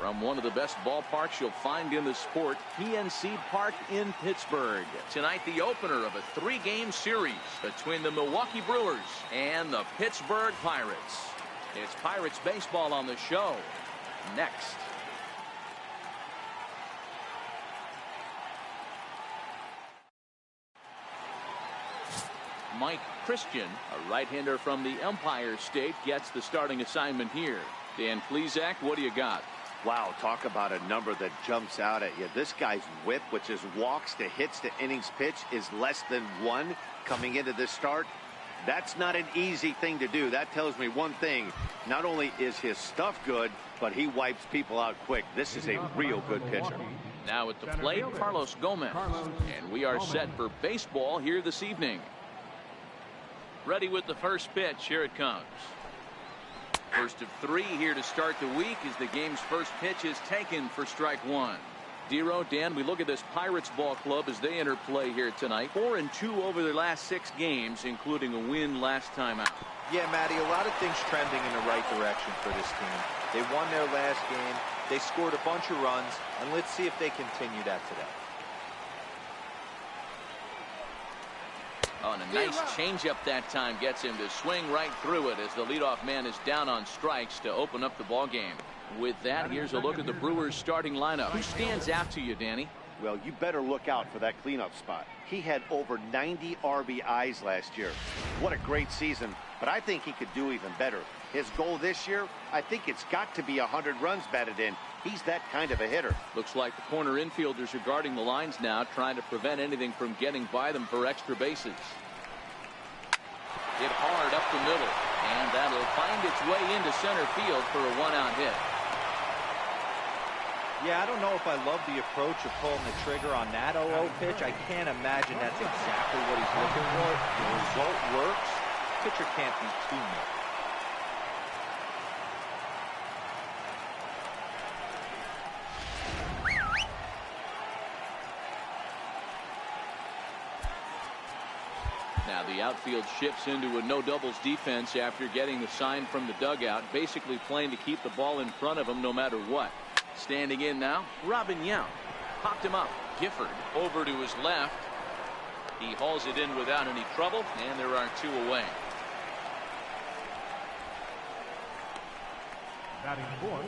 from one of the best ballparks you'll find in the sport, PNC Park in Pittsburgh. Tonight, the opener of a 3-game series between the Milwaukee Brewers and the Pittsburgh Pirates. It's Pirates baseball on the show next. Mike Christian, a right-hander from the Empire State, gets the starting assignment here. Dan Plesac, what do you got? Wow, talk about a number that jumps out at you. This guy's whip, which is walks to hits to innings pitch, is less than 1 coming into this start. That's not an easy thing to do. That tells me one thing. Not only is his stuff good, but he wipes people out quick. This is a real good pitcher. Now at the plate, Carlos Gomez. And we are set for baseball here this evening. Ready with the first pitch. Here it comes. First of 3 here to start the week as the game's first pitch is taken for strike 1. Dero, Dan, we look at this Pirates ball club as they enter play here tonight. 4-2 over their last 6 games, including a win last time out. Yeah, Matty, a lot of things trending in the right direction for this team. They won their last game. They scored a bunch of runs, and let's see if they continue that today. Oh, and a nice changeup that time gets him to swing right through it as the leadoff man is down on strikes to open up the ball game. With that, here's a look at the Brewers starting lineup. Who stands out to you, Danny? Well, you better look out for that cleanup spot. He had over 90 RBIs last year. What a great season, but I think he could do even better. His goal this year, I think it's got to be 100 runs batted in. He's that kind of a hitter. Looks like the corner infielders are guarding the lines now, trying to prevent anything from getting by them for extra bases. Hit hard up the middle, and that'll find its way into center field for a 1-out hit. Yeah, I don't know if I love the approach of pulling the trigger on that 0-0 pitch. I can't imagine that's exactly what he's looking for. The result works. Pitcher can't be too much. Now the outfield shifts into a no-doubles defense after getting the sign from the dugout, basically playing to keep the ball in front of him no matter what. Standing in now, Robin Yount. Popped him up. Gifford over to his left. He hauls it in without any trouble, and there are 2 away. Batting fourth,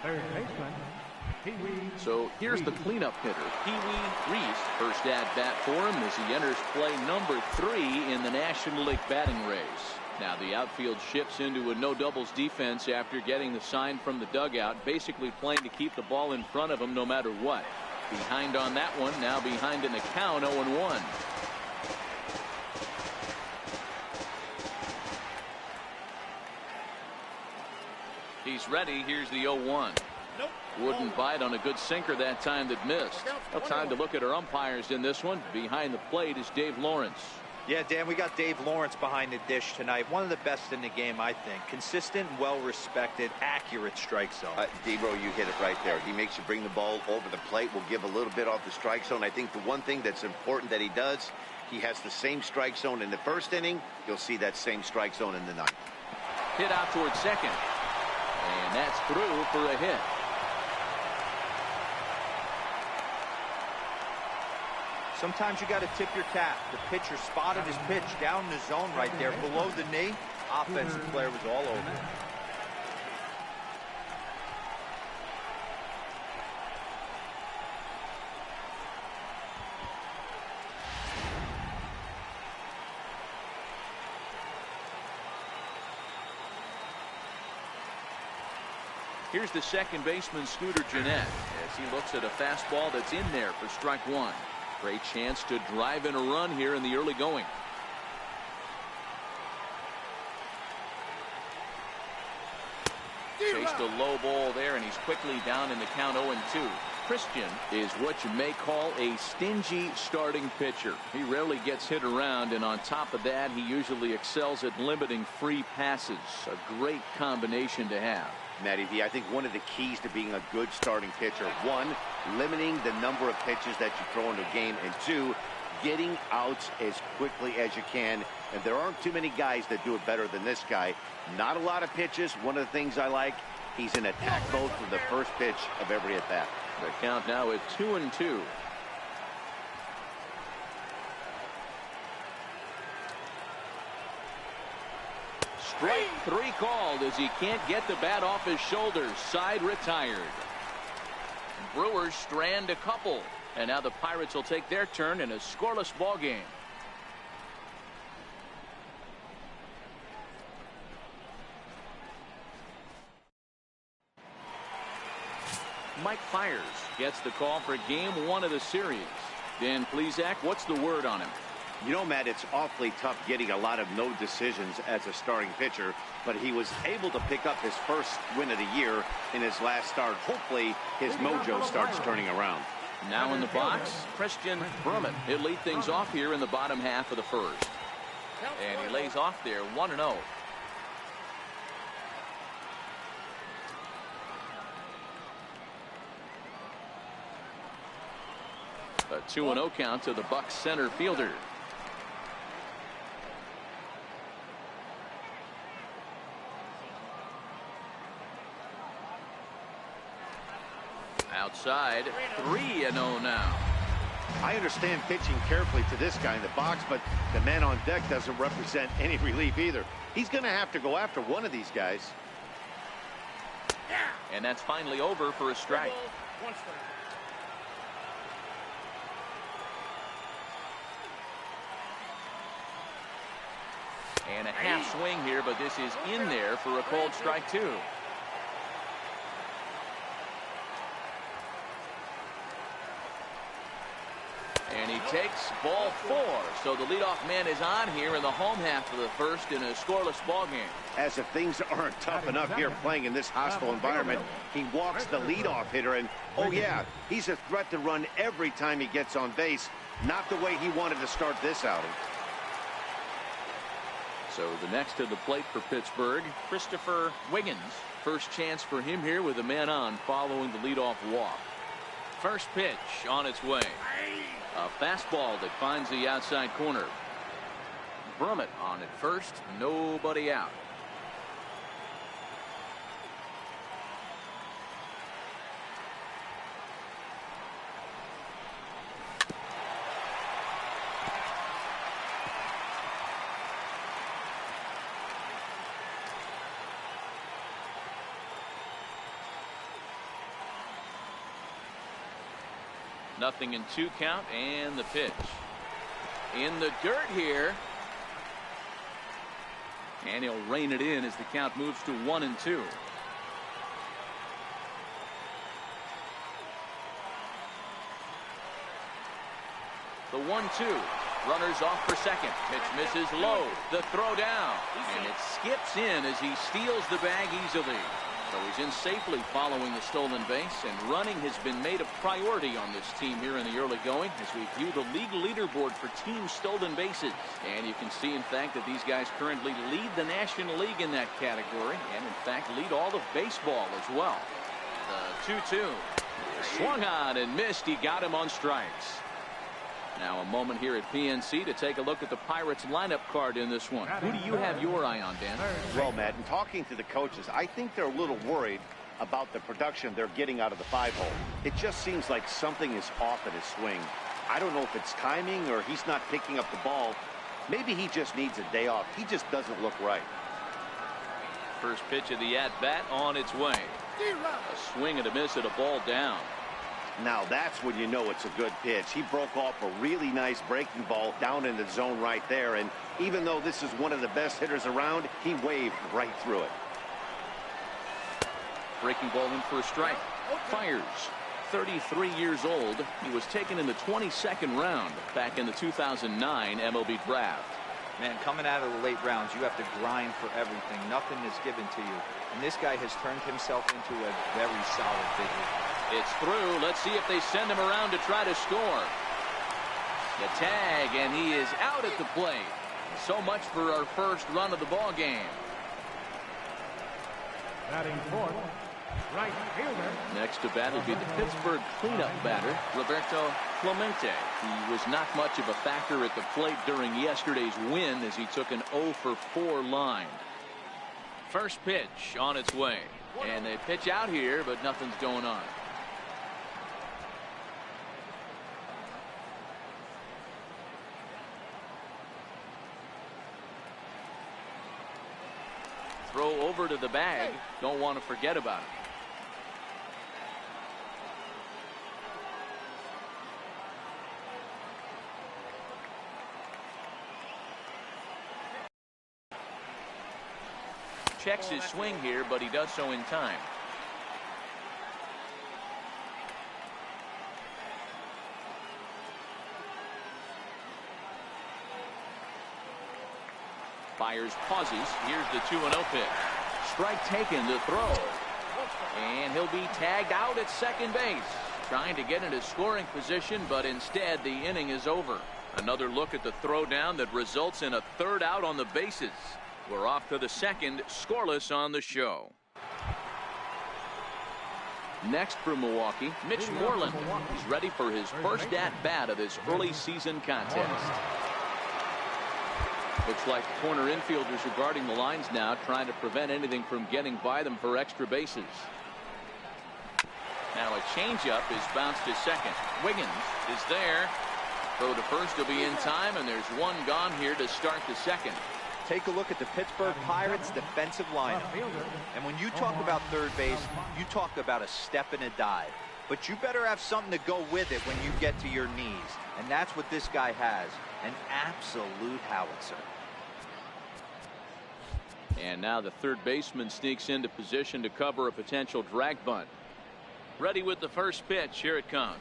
third baseman, Pee-wee. So here's the cleanup hitter, Pee-wee Reese. First at bat for him as he enters play number 3 in the National League batting race. Now the outfield shifts into a no-doubles defense after getting the sign from the dugout, basically playing to keep the ball in front of him no matter what. Behind on that one, now behind in the count, 0-1. He's ready. Here's the 0-1. Wouldn't bite on a good sinker that time that missed. Well, time to look at our umpires in this one. Behind the plate is Dave Lawrence. Yeah, Dan, we got Dave Lawrence behind the dish tonight. One of the best in the game, I think. Consistent, well-respected, accurate strike zone. Debro, you hit it right there. He makes you bring the ball over the plate. We'll give a little bit off the strike zone. I think the one thing that's important that he does, he has the same strike zone in the first inning. You'll see that same strike zone in the ninth. Hit out towards second. And that's through for a hit. Sometimes you got to tip your cap. The pitcher spotted his pitch down in the zone right there below the knee. Offensive player was all over it. Here's the second baseman, Scooter Gennett, as he looks at a fastball that's in there for strike 1. Great chance to drive in a run here in the early going. Chased a low ball there, and he's quickly down in the count 0-2. Christian is what you may call a stingy starting pitcher. He rarely gets hit around, and on top of that, he usually excels at limiting free passes. A great combination to have. Matty V, I think one of the keys to being a good starting pitcher, 1, limiting the number of pitches that you throw into a game, and 2, getting outs as quickly as you can. And there aren't too many guys that do it better than this guy. Not a lot of pitches. One of the things I like, He's in attack mode from the first pitch of every at bat. The count now at 2-2. Strike 3 called as he can't get the bat off his shoulders. Side retired. Brewers strand a couple. And now the Pirates will take their turn in a scoreless ball game. Mike Fiers gets the call for game 1 of the series. Dan Plesac, what's the word on him? You know, Matt, it's awfully tough getting a lot of no decisions as a starting pitcher, but he was able to pick up his first win of the year in his last start. Hopefully his mojo starts turning around. Now in the box, Christian Brummett. He'll lead things off here in the bottom half of the first. And he lays off there 1-0. A 2-0 count to the Bucs center fielder. Outside, 3-0 now. I understand pitching carefully to this guy in the box, but the man on deck doesn't represent any relief either. He's going to have to go after one of these guys. And that's finally over for a strike. And a half swing here, but this is in there for a called strike 2. And he takes ball 4. So the leadoff man is on here in the home half of the first in a scoreless ball game. As if things aren't tough enough here playing in this hostile environment, he walks the leadoff hitter, and oh yeah, he's a threat to run every time he gets on base. Not the way he wanted to start this outing. So the next to the plate for Pittsburgh, Christopher Wiggins. First chance for him here with a man on following the leadoff walk. First pitch on its way. A fastball that finds the outside corner. Brummett on at first, nobody out. Nothing in 2 count, and the pitch. In the dirt here. And he'll rein it in as the count moves to 1-2. The 1-2. Runners off for second. Pitch misses low. The throw down. And it skips in as he steals the bag easily. So he's in safely following the stolen base, and running has been made a priority on this team here in the early going as we view the league leaderboard for team stolen bases. And you can see, in fact, that these guys currently lead the National League in that category, and in fact lead all of baseball as well. The 2-2. Swung on and missed. He got him on strikes. Now a moment here at PNC to take a look at the Pirates lineup card in this one. Who do you have your eye on, Dan? Well, Matt, in talking to the coaches, I think they're a little worried about the production they're getting out of the 5-hole. It just seems like something is off at his swing. I don't know if it's timing or he's not picking up the ball. Maybe he just needs a day off. He just doesn't look right. First pitch of the at-bat on its way. A swing and a miss at a ball down. Now that's when you know it's a good pitch. He broke off a really nice breaking ball down in the zone right there, and even though this is one of the best hitters around, he waved right through it. Breaking ball in for a strike. Fires. 33 years old. He was taken in the 22nd round back in the 2009 MLB draft. Man, coming out of the late rounds, you have to grind for everything. Nothing is given to you. And this guy has turned himself into a very solid pitcher. It's through. Let's see if they send him around to try to score. The tag, and he is out at the plate. So much for our first run of the ball game. Batting fourth, right fielder. Next to bat will be the Pittsburgh cleanup batter, Roberto Clemente. He was not much of a factor at the plate during yesterday's win as he took an 0-for-4 line. First pitch on its way. And they pitch out here, but nothing's going on. Throw over to the bag. Don't want to forget about it. Checks his swing here, but he does so in time. Fires, pauses. Here's the 2-0 pitch. Strike taken to throw. And he'll be tagged out at second base. Trying to get into scoring position, but instead the inning is over. Another look at the throw down that results in a third out on the bases. We're off to the second, scoreless on the show. Next for Milwaukee, Mitch Moreland. He's ready for his first at-bat of this early season contest. Looks like the corner infielders are guarding the lines now, trying to prevent anything from getting by them for extra bases. Now a changeup is bounced to second. Wiggins is there. Throw to first will be in time, and there's one gone here to start the second. Take a look at the Pittsburgh Pirates defensive lineup. And when you talk about third base, you talk about a step and a dive. But you better have something to go with it when you get to your knees. And that's what this guy has. An absolute howitzer. And now the third baseman sneaks into position to cover a potential drag bunt. Ready with the first pitch. Here it comes.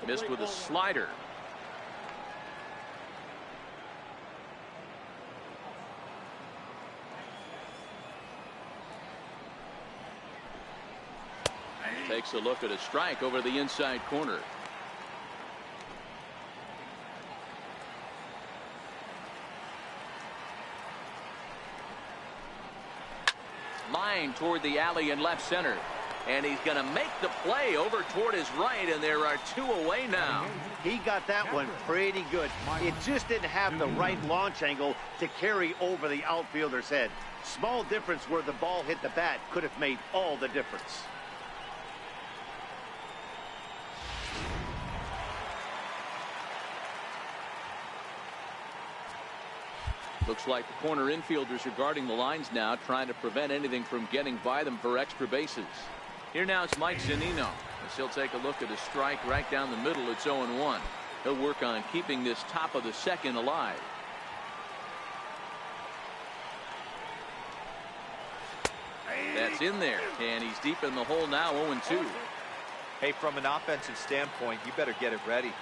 Missed with a slider. Takes a look at a strike over the inside corner. Line toward the alley in left center. And he's going to make the play over toward his right, and there are two away now. He got that one pretty good. It just didn't have the right launch angle to carry over the outfielder's head. Small difference where the ball hit the bat could have made all the difference. Looks like the corner infielders are guarding the lines now, trying to prevent anything from getting by them for extra bases. Here now it's Mike Zunino, as he'll take a look at a strike right down the middle. It's 0-1. He'll work on keeping this top of the second alive. That's in there, and he's deep in the hole now, 0-2. Hey, from an offensive standpoint, you better get it ready.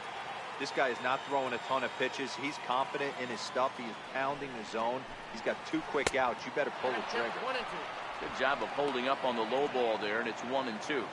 This guy is not throwing a ton of pitches. He's confident in his stuff. He's pounding the zone. He's got 2 quick outs. You better pull the trigger. Good job of holding up on the low ball there, and it's 1-2.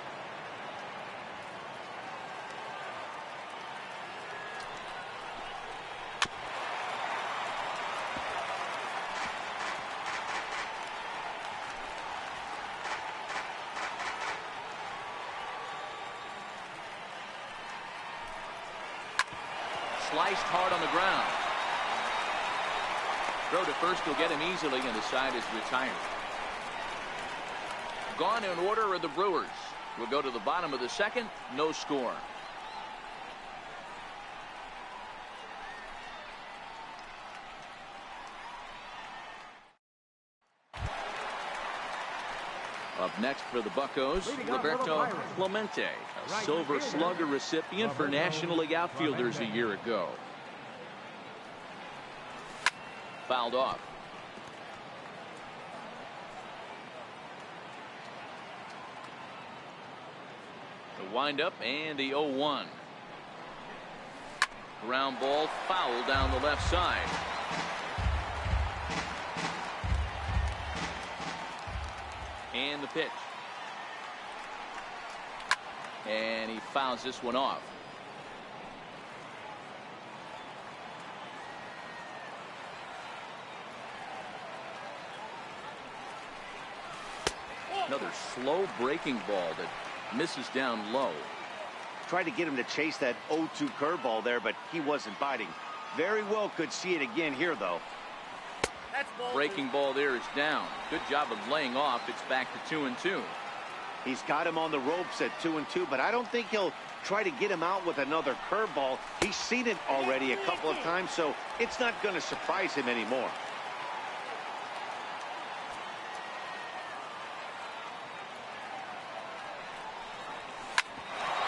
Sliced hard on the ground. Throw to first will get him easily, and the side is retired. Gone in order are the Brewers. We'll go to the bottom of the second. No score. Up next for the Buccos, Roberto Clemente, a Silver Slugger recipient for National League outfielders a year ago. Fouled off. The windup and the 0-1. Ground ball foul down the left side. And the pitch. And he fouls this one off. Another slow breaking ball that misses down low. Tried to get him to chase that 0-2 curveball there, but he wasn't biting. Very well could see it again here, though. Breaking ball there is down. Good job of laying off. It's back to 2-2. He's got him on the ropes at 2-2, but I don't think he'll try to get him out with another curveball. He's seen it already a couple of times, so it's not going to surprise him anymore.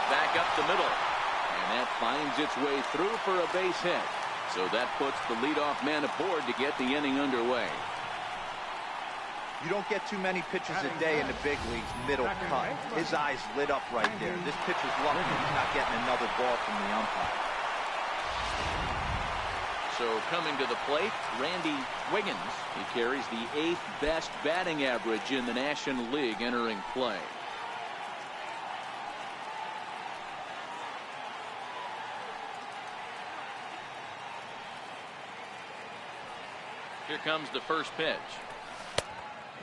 Back up the middle. And that finds its way through for a base hit. So that puts the leadoff man aboard to get the inning underway. You don't get too many pitches a day in the big leagues middle cut. His eyes lit up right there. This pitcher's lucky he's not getting another ball from the umpire. So coming to the plate, Randy Wiggins. He carries the 8th best batting average in the National League entering play. Here comes the first pitch.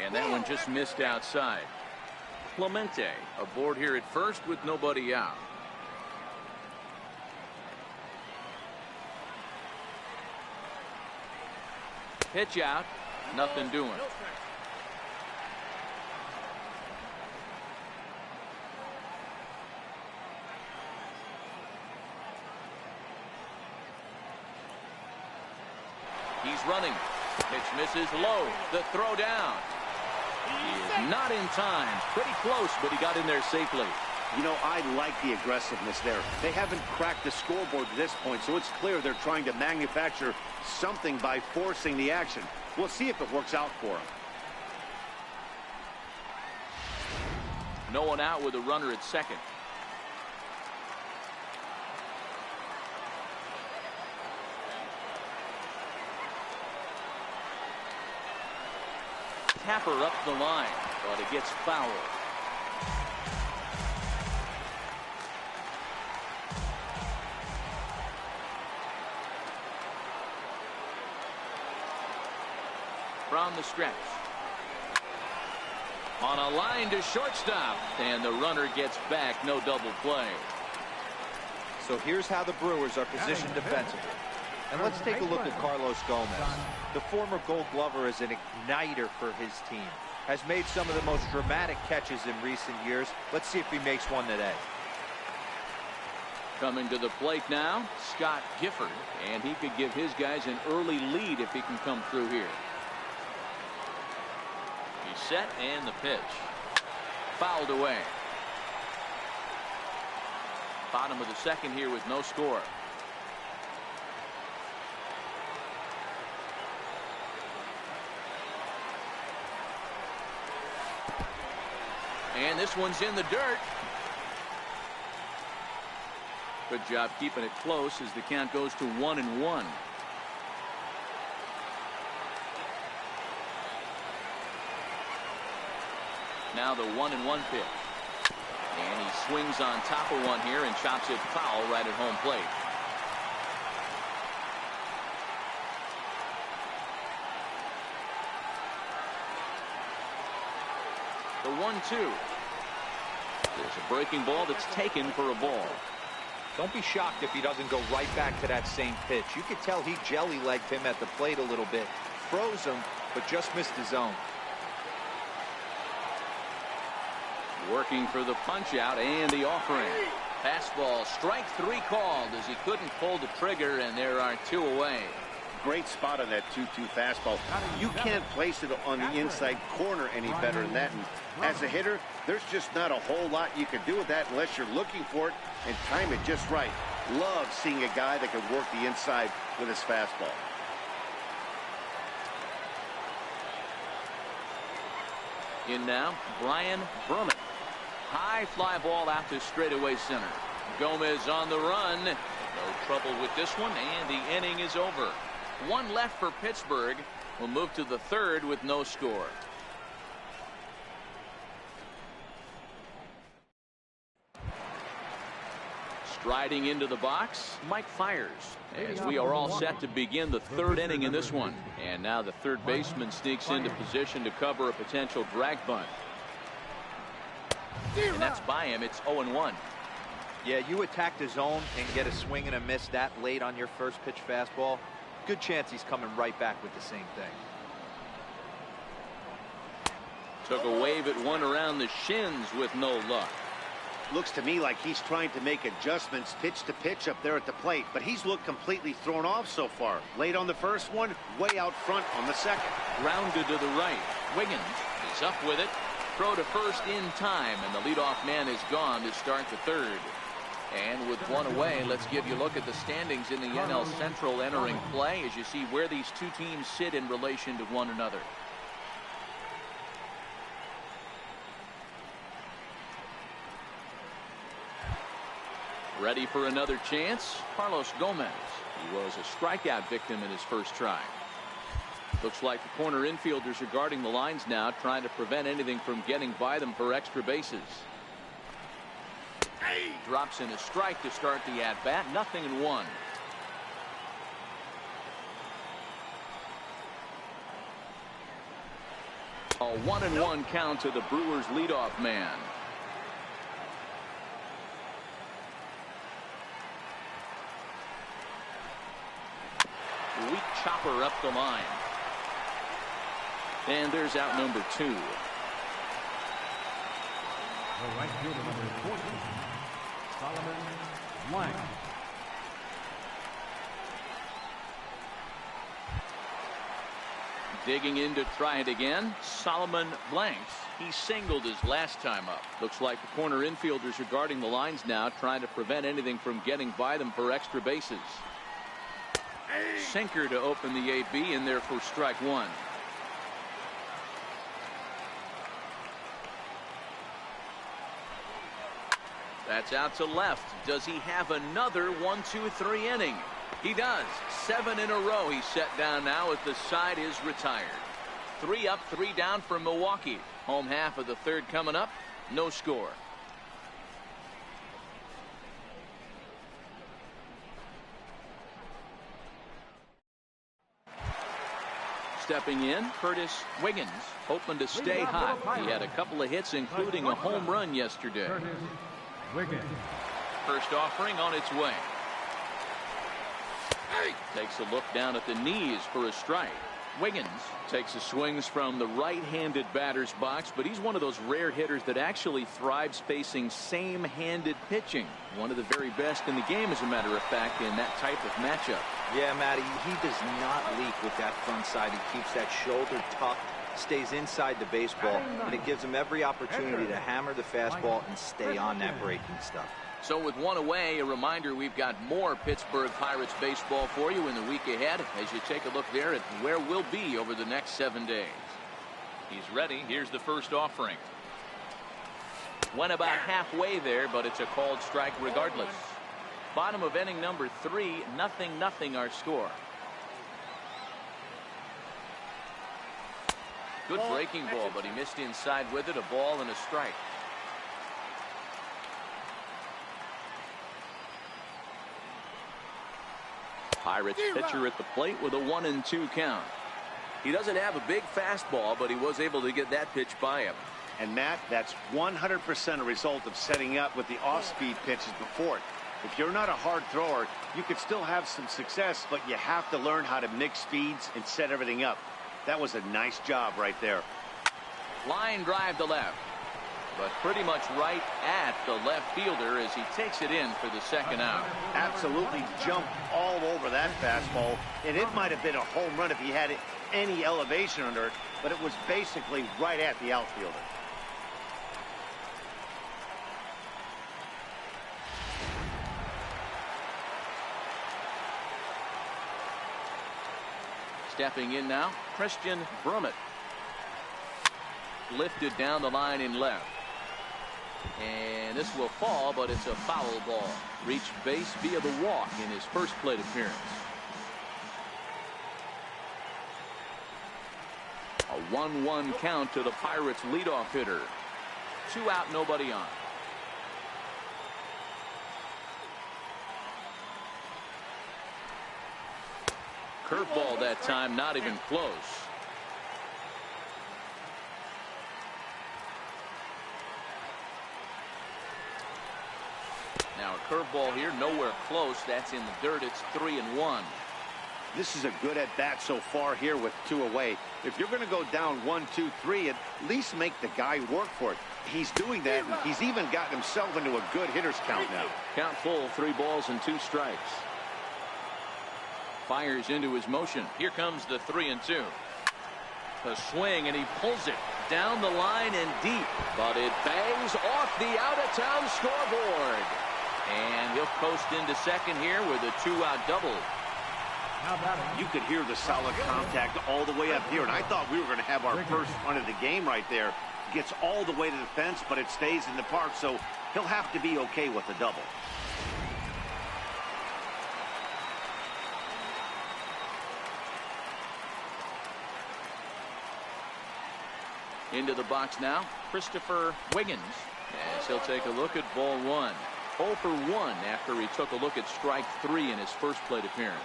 And that one just missed outside. Clemente aboard here at first with nobody out. Pitch out. Nothing doing. He's running. Pitch misses low. The throw down. He is not in time. Pretty close, but he got in there safely. You know, I like the aggressiveness there. They haven't cracked the scoreboard at this point, so it's clear they're trying to manufacture something by forcing the action. We'll see if it works out for them. No one out with a runner at second. Tapper up the line, but it gets fouled. From the stretch. On a line to shortstop, and the runner gets back. No double play. So here's how the Brewers are positioned defensively. And let's take a look at Carlos Gomez. The former Gold Glover is an igniter for his team. Has made some of the most dramatic catches in recent years. Let's see if he makes one today. Coming to the plate now, Scott Gifford. And he could give his guys an early lead if he can come through here. He's set and the pitch. Fouled away. Bottom of the second here with no score. And this one's in the dirt. Good job keeping it close as the count goes to 1-1. Now the 1-1 pitch. And he swings on top of one here and chops it foul right at home plate. The 1-2. There's a breaking ball that's taken for a ball. Don't be shocked if he doesn't go right back to that same pitch. You could tell he jelly-legged him at the plate a little bit. Froze him, but just missed his zone. Working for the punch out and the offering. Fastball, strike 3 called as he couldn't pull the trigger, and there are 2 away. Great spot on that 2-2 fastball. You can't place it on the inside corner any better than that. And as a hitter, there's just not a whole lot you can do with that unless you're looking for it and time it just right. Love seeing a guy that can work the inside with his fastball. In now, Brian Berman. High fly ball out to straightaway center. Gomez on the run. No trouble with this one, and the inning is over. 1 left for Pittsburgh. We'll move to the 3rd with no score. Striding into the box, Mike Fiers, as we are all set to begin the 3rd inning in this one. And now the third baseman sneaks into position to cover a potential drag bunt. And that's by him. It's 0-1. Yeah, you attack the zone and get a swing and a miss that late on your first pitch fastball. Good chance he's coming right back with the same thing. Took a wave at one around the shins with no luck. Looks to me like he's trying to make adjustments pitch to pitch up there at the plate, but he's looked completely thrown off so far. Late on the first one, way out front on the second. Grounded to the right. Wiggins is up with it. Throw to first in time, and the leadoff man is gone to start the third. And with one away, let's give you a look at the standings in the NL Central entering play as you see where these two teams sit in relation to one another. Ready for another chance? Carlos Gomez. He was a strikeout victim in his first try. Looks like the corner infielders are guarding the lines now, trying to prevent anything from getting by them for extra bases. Drops in a strike to start the at-bat. 0-1. A 1-1 count to the Brewers leadoff man. Weak chopper up the line. And there's out number 2. The right fielder, number 14, Solomon Blank. Digging in to try it again. Solomon Blanks. He singled his last time up. Looks like the corner infielders are guarding the lines now, trying to prevent anything from getting by them for extra bases. Sinker to open the AB in there for strike one. That's out to left. Does he have another 1-2-3 inning? He does. 7 in a row he's set down now as the side is retired. 3 up, 3 down for Milwaukee. Home half of the third coming up. No score. Stepping in, Curtis Wiggins, hoping to stay hot. He had a couple of hits, including a home run yesterday. Wiggins. First offering on its way. Takes a look down at the knees for a strike. Wiggins takes his swings from the right-handed batter's box, but he's one of those rare hitters that actually thrives facing same-handed pitching. One of the very best in the game, as a matter of fact, in that type of matchup. Yeah, Matty, he does not leak with that front side. He keeps that shoulder tucked, stays inside the baseball, and it gives him every opportunity to hammer the fastball and stay on that breaking stuff. So with one away, a reminder we've got more Pittsburgh Pirates baseball for you in the week ahead as you take a look there at where we'll be over the next 7 days. He's ready. Here's the first offering. Went about halfway there, but it's a called strike regardless. Bottom of inning number 3, 0-0 our score. Good breaking ball, but he missed inside with it. A ball and a strike. Pirates pitcher at the plate with a 1-2 count. He doesn't have a big fastball, but he was able to get that pitch by him. And Matt, that's 100% a result of setting up with the off-speed pitches before it. If you're not a hard thrower, you could still have some success, but you have to learn how to mix speeds and set everything up. That was a nice job right there. Line drive to left, but pretty much right at the left fielder as he takes it in for the second out. Absolutely jumped all over that fastball, and it might have been a home run if he had any elevation under it, but it was basically right at the outfielder. Stepping in now, Christian Brummett. Lifted down the line in left. And this will fall, but it's a foul ball. Reached base via the walk in his first plate appearance. A 1-1 count to the Pirates leadoff hitter. 2 out, nobody on. Curveball that time, not even close. Now a curveball here, nowhere close. That's in the dirt. It's 3-1. This is a good at-bat so far here with 2 away. If you're going to go down 1, 2, 3, at least make the guy work for it. He's doing that, and he's even gotten himself into a good hitter's count now. Count full, 3 balls and 2 strikes. Fires into his motion. Here comes the 3-2. The swing, and he pulls it down the line and deep, but it bangs off the out-of-town scoreboard. And he'll coast into second here with a 2-out double. You could hear the solid contact all the way up here, and I thought we were going to have our first run of the game right there. Gets all the way to the fence, but it stays in the park, so he'll have to be okay with the double. Into the box now, Christopher Wiggins, as he'll take a look at ball 1. 0 for 1 after he took a look at strike 3 in his first plate appearance.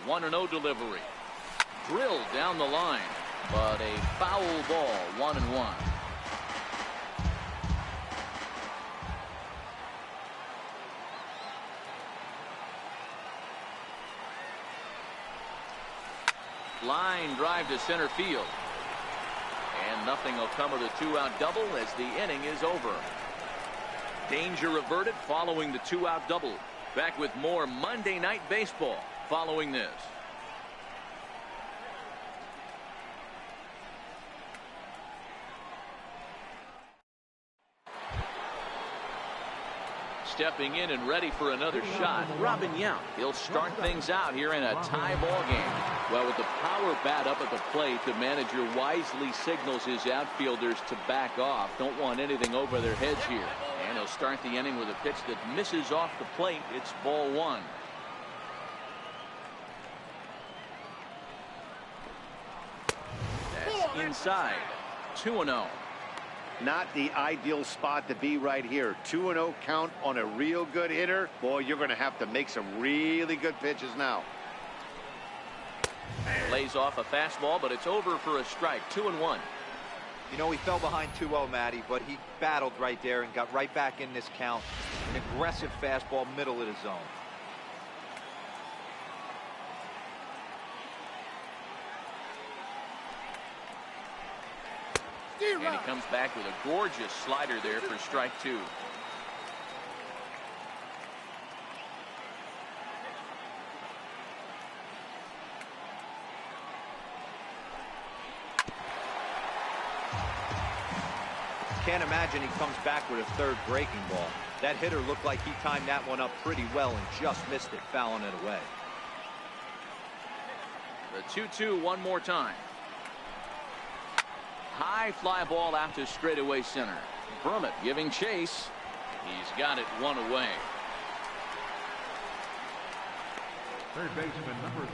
The 1-0 delivery. Drilled down the line, but a foul ball, 1-1. Line drive to center field. And nothing will come of the 2-out double as the inning is over. Danger averted following the 2-out double. Back with more Monday Night Baseball following this. Stepping in and ready for another shot, Robin Yount. He'll start things out here in a tie ball game. Well, with the power bat up at the plate, the manager wisely signals his outfielders to back off. Don't want anything over their heads here. And he'll start the inning with a pitch that misses off the plate. It's ball 1. That's inside. 2-0. Not the ideal spot to be right here. 2-0 count on a real good hitter. Boy, you're going to have to make some really good pitches now. Lays off a fastball, but it's over for a strike. 2-1. You know, he fell behind 2-0, Matty, but he battled right there and got right back in this count. An aggressive fastball, middle of the zone. And he comes back with a gorgeous slider there for strike 2. Can't imagine he comes back with a third breaking ball. That hitter looked like he timed that one up pretty well and just missed it, fouling it away. The 2-2 one more time. High fly ball out to straightaway center. Brummett giving chase. He's got it 1 away. Third baseman number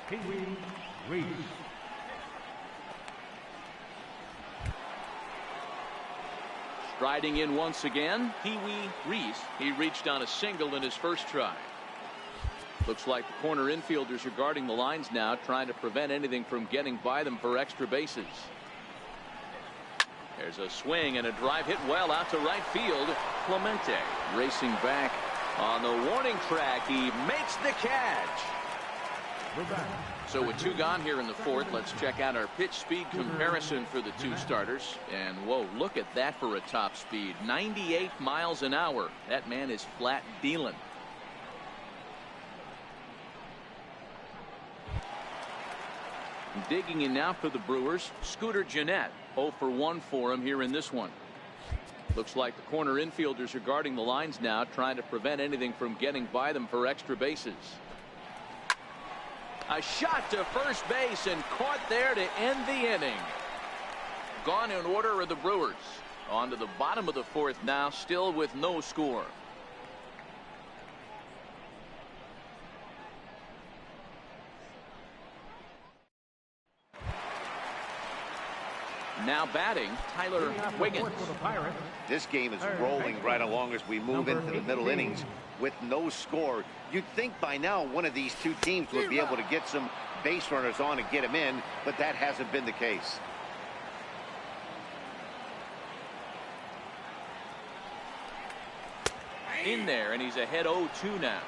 3, Pee Wee Reese. Striding in once again, Pee Wee Reese. He reached on a single in his first try. Looks like the corner infielders are guarding the lines now, trying to prevent anything from getting by them for extra bases. There's a swing and a drive hit well out to right field. Clemente racing back on the warning track. He makes the catch. So with 2 gone here in the 4th, let's check out our pitch speed comparison for the 2 starters. And whoa, look at that for a top speed. 98 miles an hour. That man is flat dealing. Digging in now for the Brewers, Scooter Gennett. 0 for 1 for him here in this one. Looks like the corner infielders are guarding the lines now, trying to prevent anything from getting by them for extra bases. A shot to first base and caught there to end the inning. Gone in order are the Brewers. On to the bottom of the 4th now, still with no score. Now batting, Tyler Wiggins. This game is rolling right along as we move into the middle innings with no score. You'd think by now one of these 2 teams would be able to get some base runners on and get them in, but that hasn't been the case. in there, and he's ahead 0-2 now.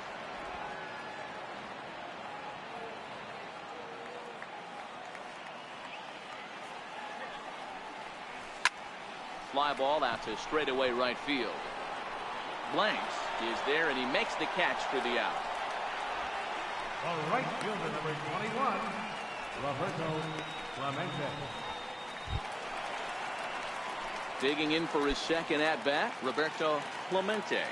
Fly ball out to straightaway right field. Blanks is there, and he makes the catch for the out. The right fielder, number 21, Roberto Clemente. Digging in for his second at-bat, Roberto Clemente.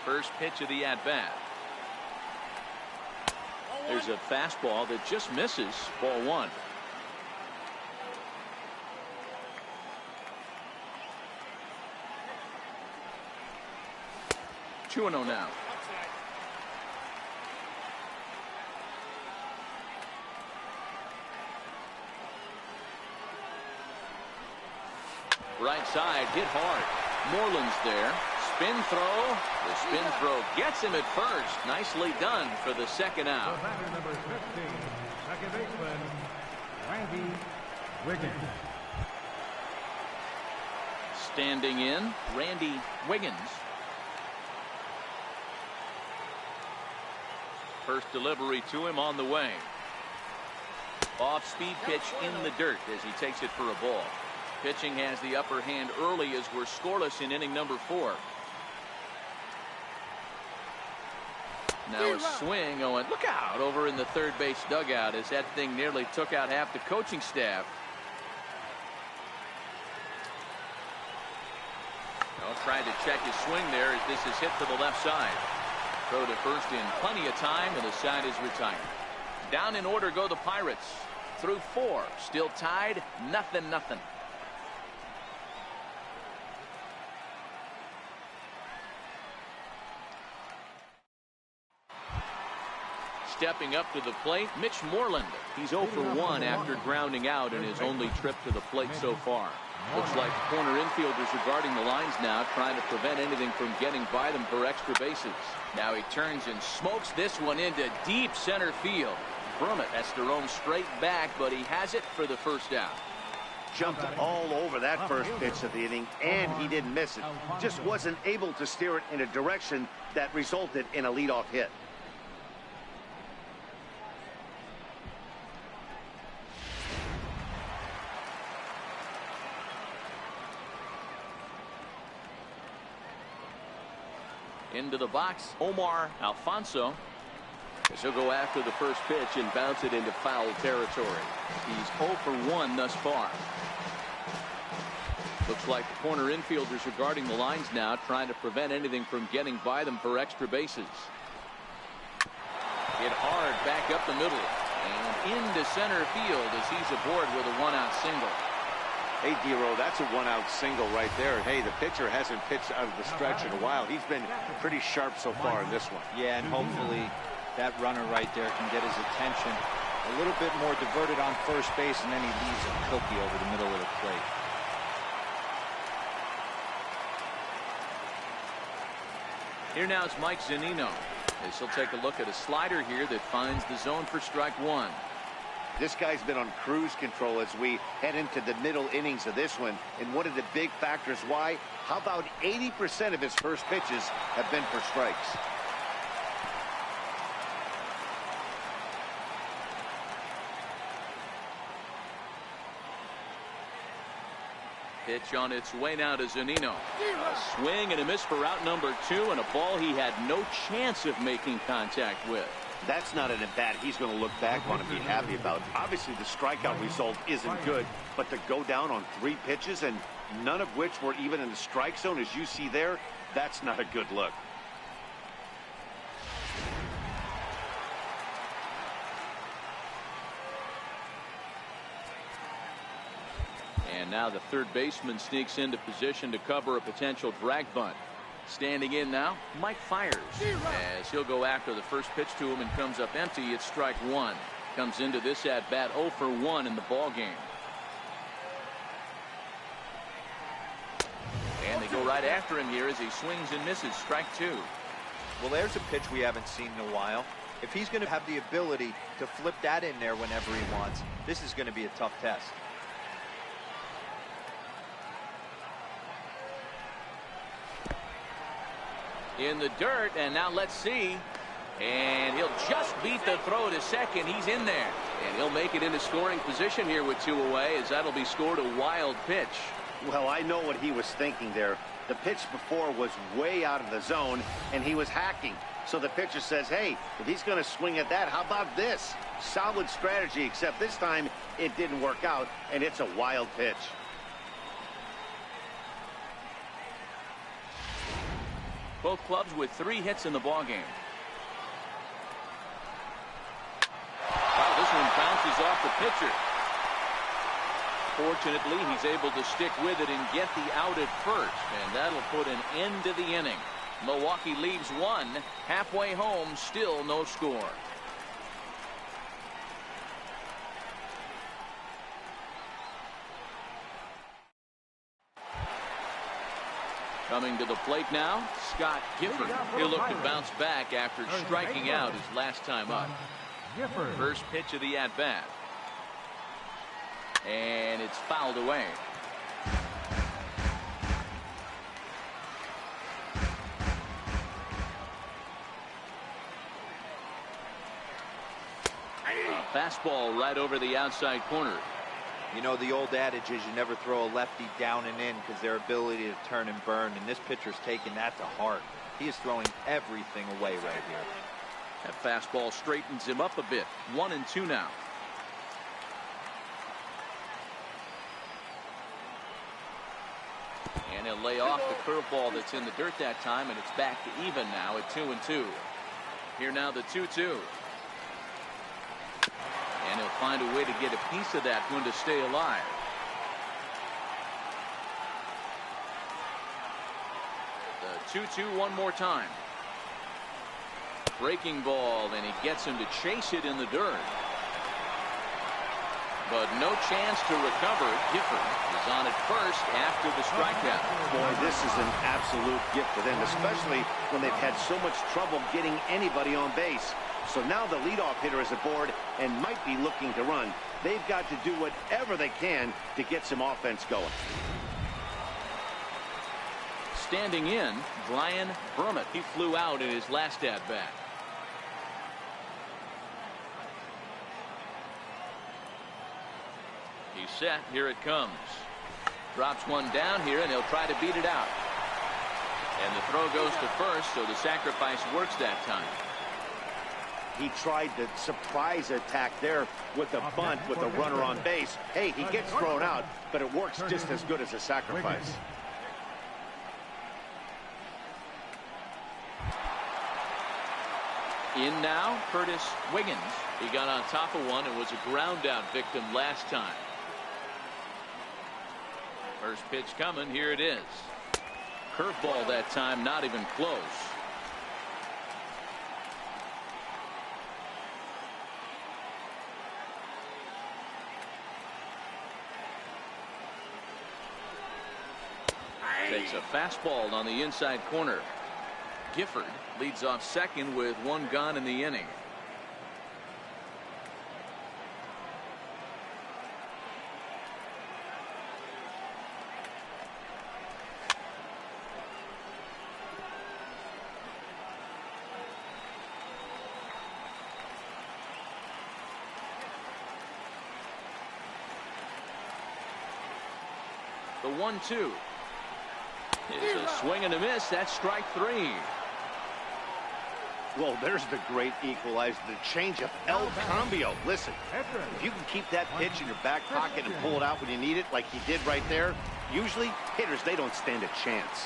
First pitch of the at-bat. There's a fastball that just misses. Ball one. Two and 0 now. Right side, hit hard. Moreland's there. Spin throw. The spin throw gets him at first. Nicely done for the second out. The batter, number 15, second baseman, Randy Wiggins. Standing in, Randy Wiggins. First delivery to him on the way. Off-speed pitch in the dirt as he takes it for a ball. Pitching has the upper hand early as we're scoreless in inning number 4. Now a swing. Oh, and look out over in the third base dugout as that thing nearly took out half the coaching staff. Well, tried to check his swing there as this is hit to the left side. Throw to first in plenty of time, and the side is retired. Down in order go the Pirates. Through 4. Still tied. 0-0. Stepping up to the plate, Mitch Moreland. He's 0 for 1 after grounding out in his only trip to the plate so far. Looks like corner infielders are guarding the lines now, trying to prevent anything from getting by them for extra bases. Now he turns and smokes this one into deep center field. Brummett has to roam straight back, but he has it for the first out. Jumped all over that first pitch of the inning, and he didn't miss it. Just wasn't able to steer it in a direction that resulted in a leadoff hit. Into the box, Omar Alfonso. As he'll go after the first pitch and bounce it into foul territory. He's 0 for 1 thus far. Looks like the corner infielders are guarding the lines now, trying to prevent anything from getting by them for extra bases. Hit hard back up the middle and into center field as he's aboard with a 1-out single. Hey, D-Row, that's a 1-out single right there. Hey, the pitcher hasn't pitched out of the stretch in a while. He's been pretty sharp so far in this one. Yeah, and hopefully that runner right there can get his attention a little bit more diverted on first base, and then he leaves a cookie over the middle of the plate. Here now is Mike Zunino as he'll take a look at a slider here that finds the zone for strike 1. This guy's been on cruise control as we head into the middle innings of this one. And one of the big factors why, how about 80% of his first pitches have been for strikes? Pitch on its way now to Zunino. A swing and a miss for out number 2, and a ball he had no chance of making contact with. That's not an at-bat he's going to look back on and be happy about. Obviously, the strikeout result isn't good, but to go down on 3 pitches and none of which were even in the strike zone, as you see there, that's not a good look. And now the third baseman sneaks into position to cover a potential drag bunt. Standing in now, Mike Fiers, as he'll go after the first pitch to him and comes up empty. It's strike 1. Comes into this at bat 0 for 1 in the ball game. And they go right after him here as he swings and misses. Strike 2. Well, there's a pitch we haven't seen in a while. If he's going to have the ability to flip that in there whenever he wants, this is going to be a tough test. in the dirt, and now let's see. And he'll just beat the throw to second. He's in there, and he'll make it into scoring position here with 2 away, as that'll be scored a wild pitch. Well, I know what he was thinking there. The pitch before was way out of the zone, and he was hacking. So the pitcher says, hey, if he's going to swing at that, how about this? Solid strategy, except this time it didn't work out, and it's a wild pitch. Both clubs with 3 hits in the ballgame. Wow, this one bounces off the pitcher. Fortunately, he's able to stick with it and get the out at first, and that'll put an end to the inning. Milwaukee leaves 1, halfway home, still no score. Coming to the plate now, Scott Gifford. He'll look to bounce back after striking out his last time up. First pitch of the at-bat. And it's fouled away. A fastball right over the outside corner. You know, the old adage is you never throw a lefty down and in because their ability to turn and burn, and this pitcher's taking that to heart. He is throwing everything away right here. That fastball straightens him up a bit. 1-2 now. And he'll lay off the curveball that's in the dirt that time, and it's back to even now at 2-2. Here now the 2-2. And he'll find a way to get a piece of that one to stay alive. The 2-2 one more time. Breaking ball, and he gets him to chase it in the dirt. But no chance to recover. Gifford is on at first after the strikeout. Boy, this is an absolute gift for them, especially when they've had so much trouble getting anybody on base. So now the leadoff hitter is aboard and might be looking to run. They've got to do whatever they can to get some offense going. Standing in, Brian Brummett. He flew out in his last at-bat. He's set. Here it comes. Drops one down here, and he'll try to beat it out. And the throw goes to first, so the sacrifice works that time. He tried the surprise attack there with a bunt with a runner on base. Hey, he gets thrown out, but it works just as good as a sacrifice. In now, Curtis Wiggins. He got on top of one and was a ground out victim last time. First pitch coming. Here it is. Curveball that time, not even close. Takes a fastball on the inside corner. Gifford leads off second with 1 gone in the inning. The 1-2. It's a swing and a miss. That's strike 3. Well, there's the great equalizer, the changeup, El Cambio. Listen, if you can keep that pitch in your back pocket and pull it out when you need it, like he did right there, usually hitters, they don't stand a chance.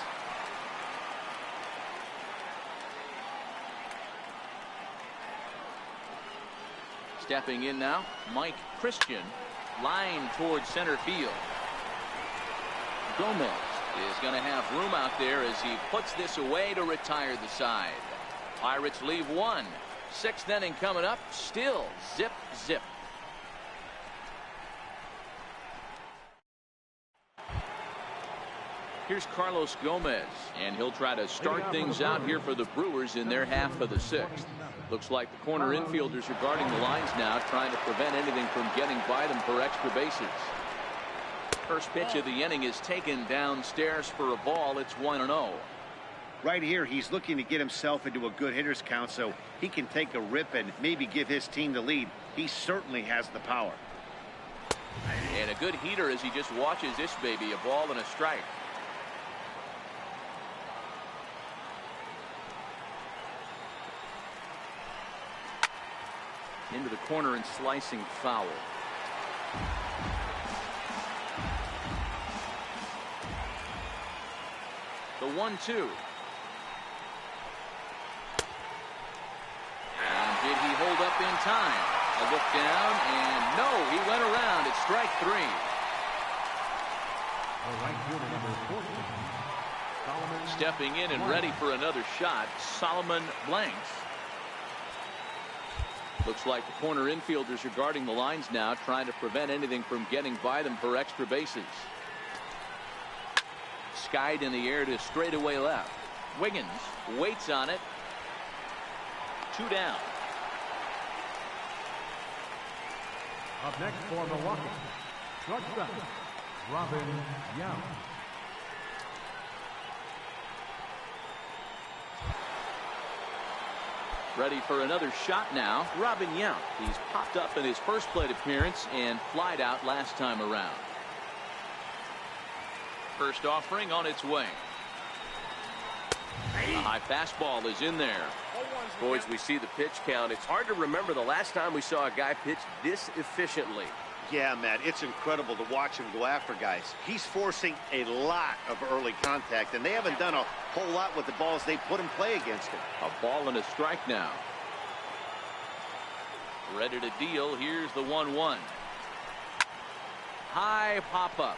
Stepping in now, Mike Christian, line towards center field. Gomez is going to have room out there as he puts this away to retire the side. Pirates leave 1. 6th inning coming up. Still zip, zip. Here's Carlos Gomez, and he'll try to start things out here for the Brewers in their half of the 6th. Looks like the corner infielders are guarding the lines now, trying to prevent anything from getting by them for extra bases. First pitch of the inning is taken downstairs for a ball. It's 1-0. Right here, he's looking to get himself into a good hitter's count so he can take a rip and maybe give his team the lead. He certainly has the power. And a good heater as he just watches this baby. A ball and a strike. Into the corner and slicing foul. The 1-2. And did he hold up in time? A look down, and no, he went around. It's strike 3. Stepping in and ready for another shot, Solomon Blanks. Looks like the corner infielders are guarding the lines now, trying to prevent anything from getting by them for extra bases. Skied in the air to straightaway left. Wiggins waits on it. 2 down. Up next for Milwaukee, shortstop, Robin Young. Ready for another shot now. Robin Young. He's popped up in his first plate appearance and flied out last time around. First offering on its way. A high fastball is in there. Boys, we see the pitch count. It's hard to remember the last time we saw a guy pitch this efficiently. Yeah, Matt, it's incredible to watch him go after guys. He's forcing a lot of early contact, and they haven't done a whole lot with the balls they put in play against him. A ball and a strike now. Ready to deal. Here's the 1-1. High pop-up.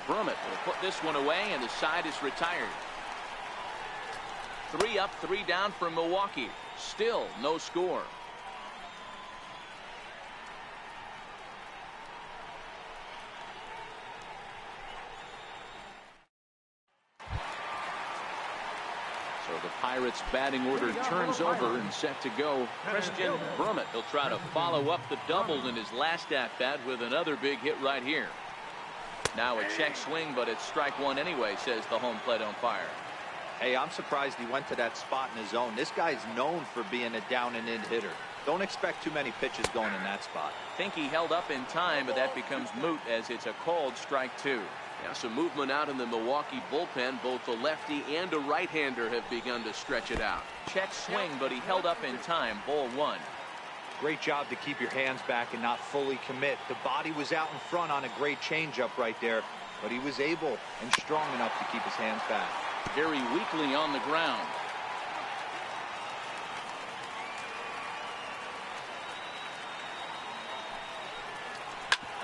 Brummett will put this one away, and the side is retired. 3 up, 3 down for Milwaukee. Still no score. So the Pirates batting order turns over and set to go. Christian Brummett. He'll try to follow up the double in his last at-bat with another big hit right here. Now a check swing, but it's strike 1 anyway, says the home plate umpire. Hey, I'm surprised he went to that spot in his zone. This guy's known for being a down-and-in hitter. Don't expect too many pitches going in that spot. Think he held up in time, but that becomes moot as it's a called strike 2. Now some movement out in the Milwaukee bullpen. Both a lefty and a right-hander have begun to stretch it out. Check swing, but he held up in time. Ball 1. Great job to keep your hands back and not fully commit. The body was out in front on a great changeup right there, but he was able and strong enough to keep his hands back. Very weakly on the ground.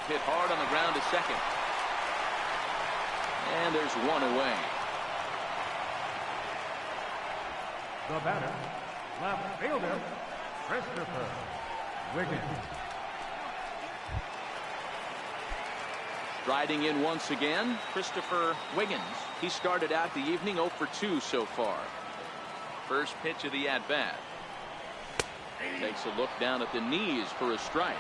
Hit hard on the ground to second. And there's 1 away. The batter, left fielder, Christopher Wiggins. Striding in once again, Christopher Wiggins. He started out the evening 0 for 2 so far. First pitch of the at-bat. Takes a look down at the knees for a strike.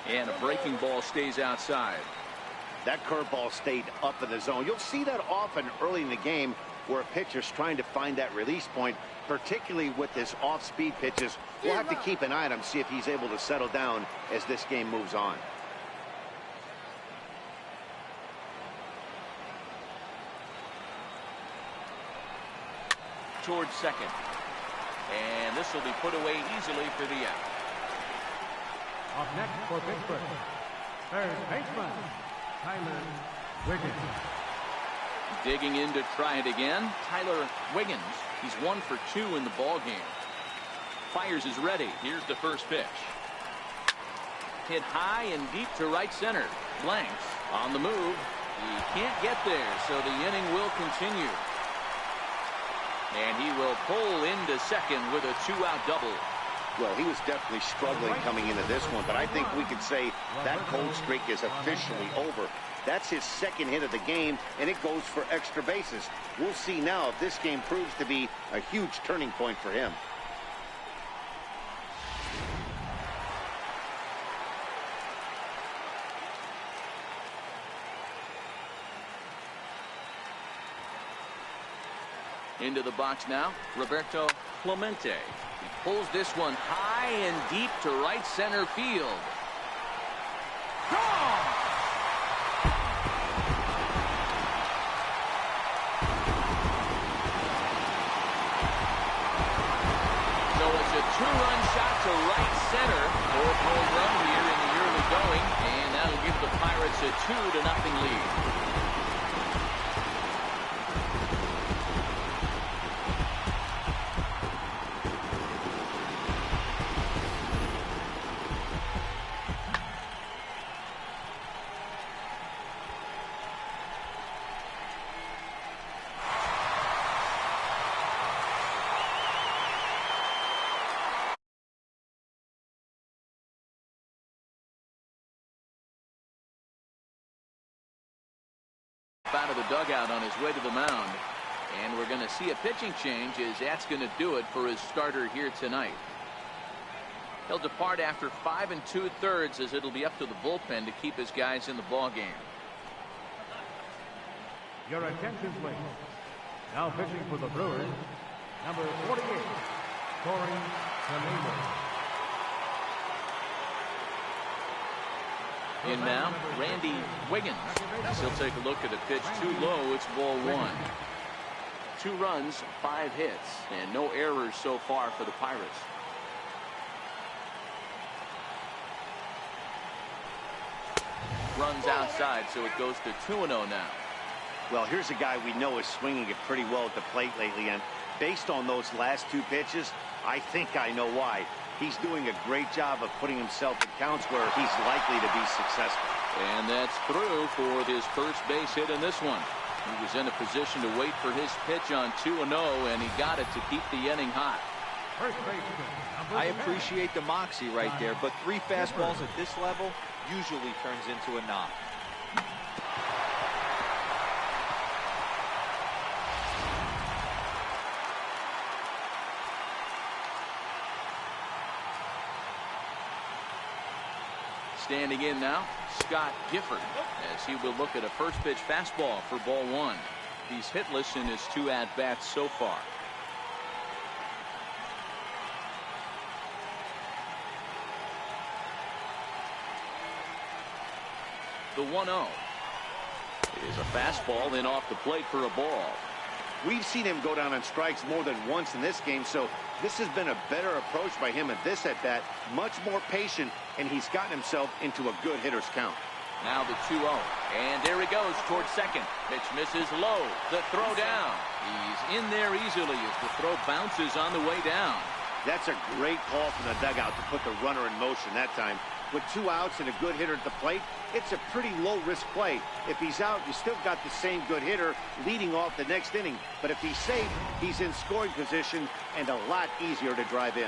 And a breaking ball stays outside. That curveball stayed up in the zone. You'll see that often early in the game where a pitcher's trying to find that release point, particularly with his off-speed pitches. We'll have to keep an eye on him, see if he's able to settle down as this game moves on. Towards second. And this will be put away easily for the out. Up next for Pittsburgh, third baseman, Tyler Wiggins. Digging in to try it again, Tyler Wiggins. He's 1 for 2 in the ball game. Fires is ready. Here's the first pitch. Hit high and deep to right center. Blanks on the move. He can't get there, so the inning will continue. And he will pull into second with a 2-out double. Well, he was definitely struggling coming into this one, but I think we could say that cold streak is officially over. That's his second hit of the game, and it goes for extra bases. We'll see now if this game proves to be a huge turning point for him. Into the box now, Roberto Clemente. He pulls this one high and deep to right center field. Gone! So it's a two-run shot to right center. Fourth home run here in the early going, and that'll give the Pirates a 2-0 lead. Out of the dugout on his way to the mound, and we're going to see a pitching change as that's going to do it for his starter here tonight. He'll depart after 5 2/3 as it'll be up to the bullpen to keep his guys in the ball game. Your attention, please. Now pitching for the Brewers, number 48, Corey Canelo. In now, Randy Wiggins. He'll take a look at a pitch too low. It's ball 1. 2 runs, 5 hits, and no errors so far for the Pirates. Runs outside, so it goes to 2-0 now. Well, here's a guy we know is swinging it pretty well at the plate lately, and based on those last 2 pitches, I think I know why. He's doing a great job of putting himself in counts where he's likely to be successful. And that's through for his first base hit in this one. He was in a position to wait for his pitch on 2-0, and he got it to keep the inning hot. I appreciate the moxie right there, but 3 fastballs at this level usually turns into a knock. Standing in now, Scott Gifford, as he will look at a first pitch fastball for ball 1. He's hitless in his 2 at-bats so far. The 1-0 is a fastball, then off the plate for a ball. We've seen him go down on strikes more than once in this game, so this has been a better approach by him at this at-bat, much more patient, and he's gotten himself into a good hitter's count. Now the 2-0, and there he goes towards second. Pitch misses low. The throw down. He's in there easily as the throw bounces on the way down. That's a great call from the dugout to put the runner in motion that time. With 2 outs and a good hitter at the plate, it's a pretty low-risk play. If he's out, you still got the same good hitter leading off the next inning. But if he's safe, he's in scoring position and a lot easier to drive in.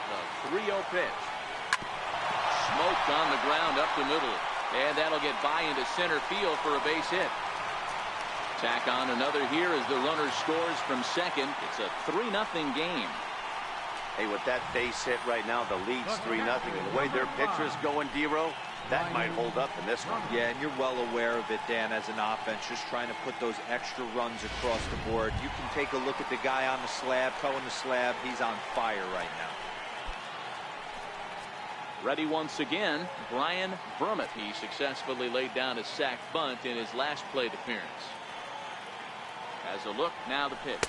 The 3-0 pitch. Smoked on the ground up the middle. And that'll get by into center field for a base hit. Tack on another here as the runner scores from second. It's a 3-0 game. Hey, with that base hit right now, the lead's 3-0. And the way their pitcher's going, D-Row, that might hold up in this one. Yeah, and you're well aware of it, Dan, as an offense, just trying to put those extra runs across the board. You can take a look at the guy on the slab, towing the slab. He's on fire right now. Ready once again, Brian Brummett. He successfully laid down a sac bunt in his last plate appearance. As a look, now the pitch.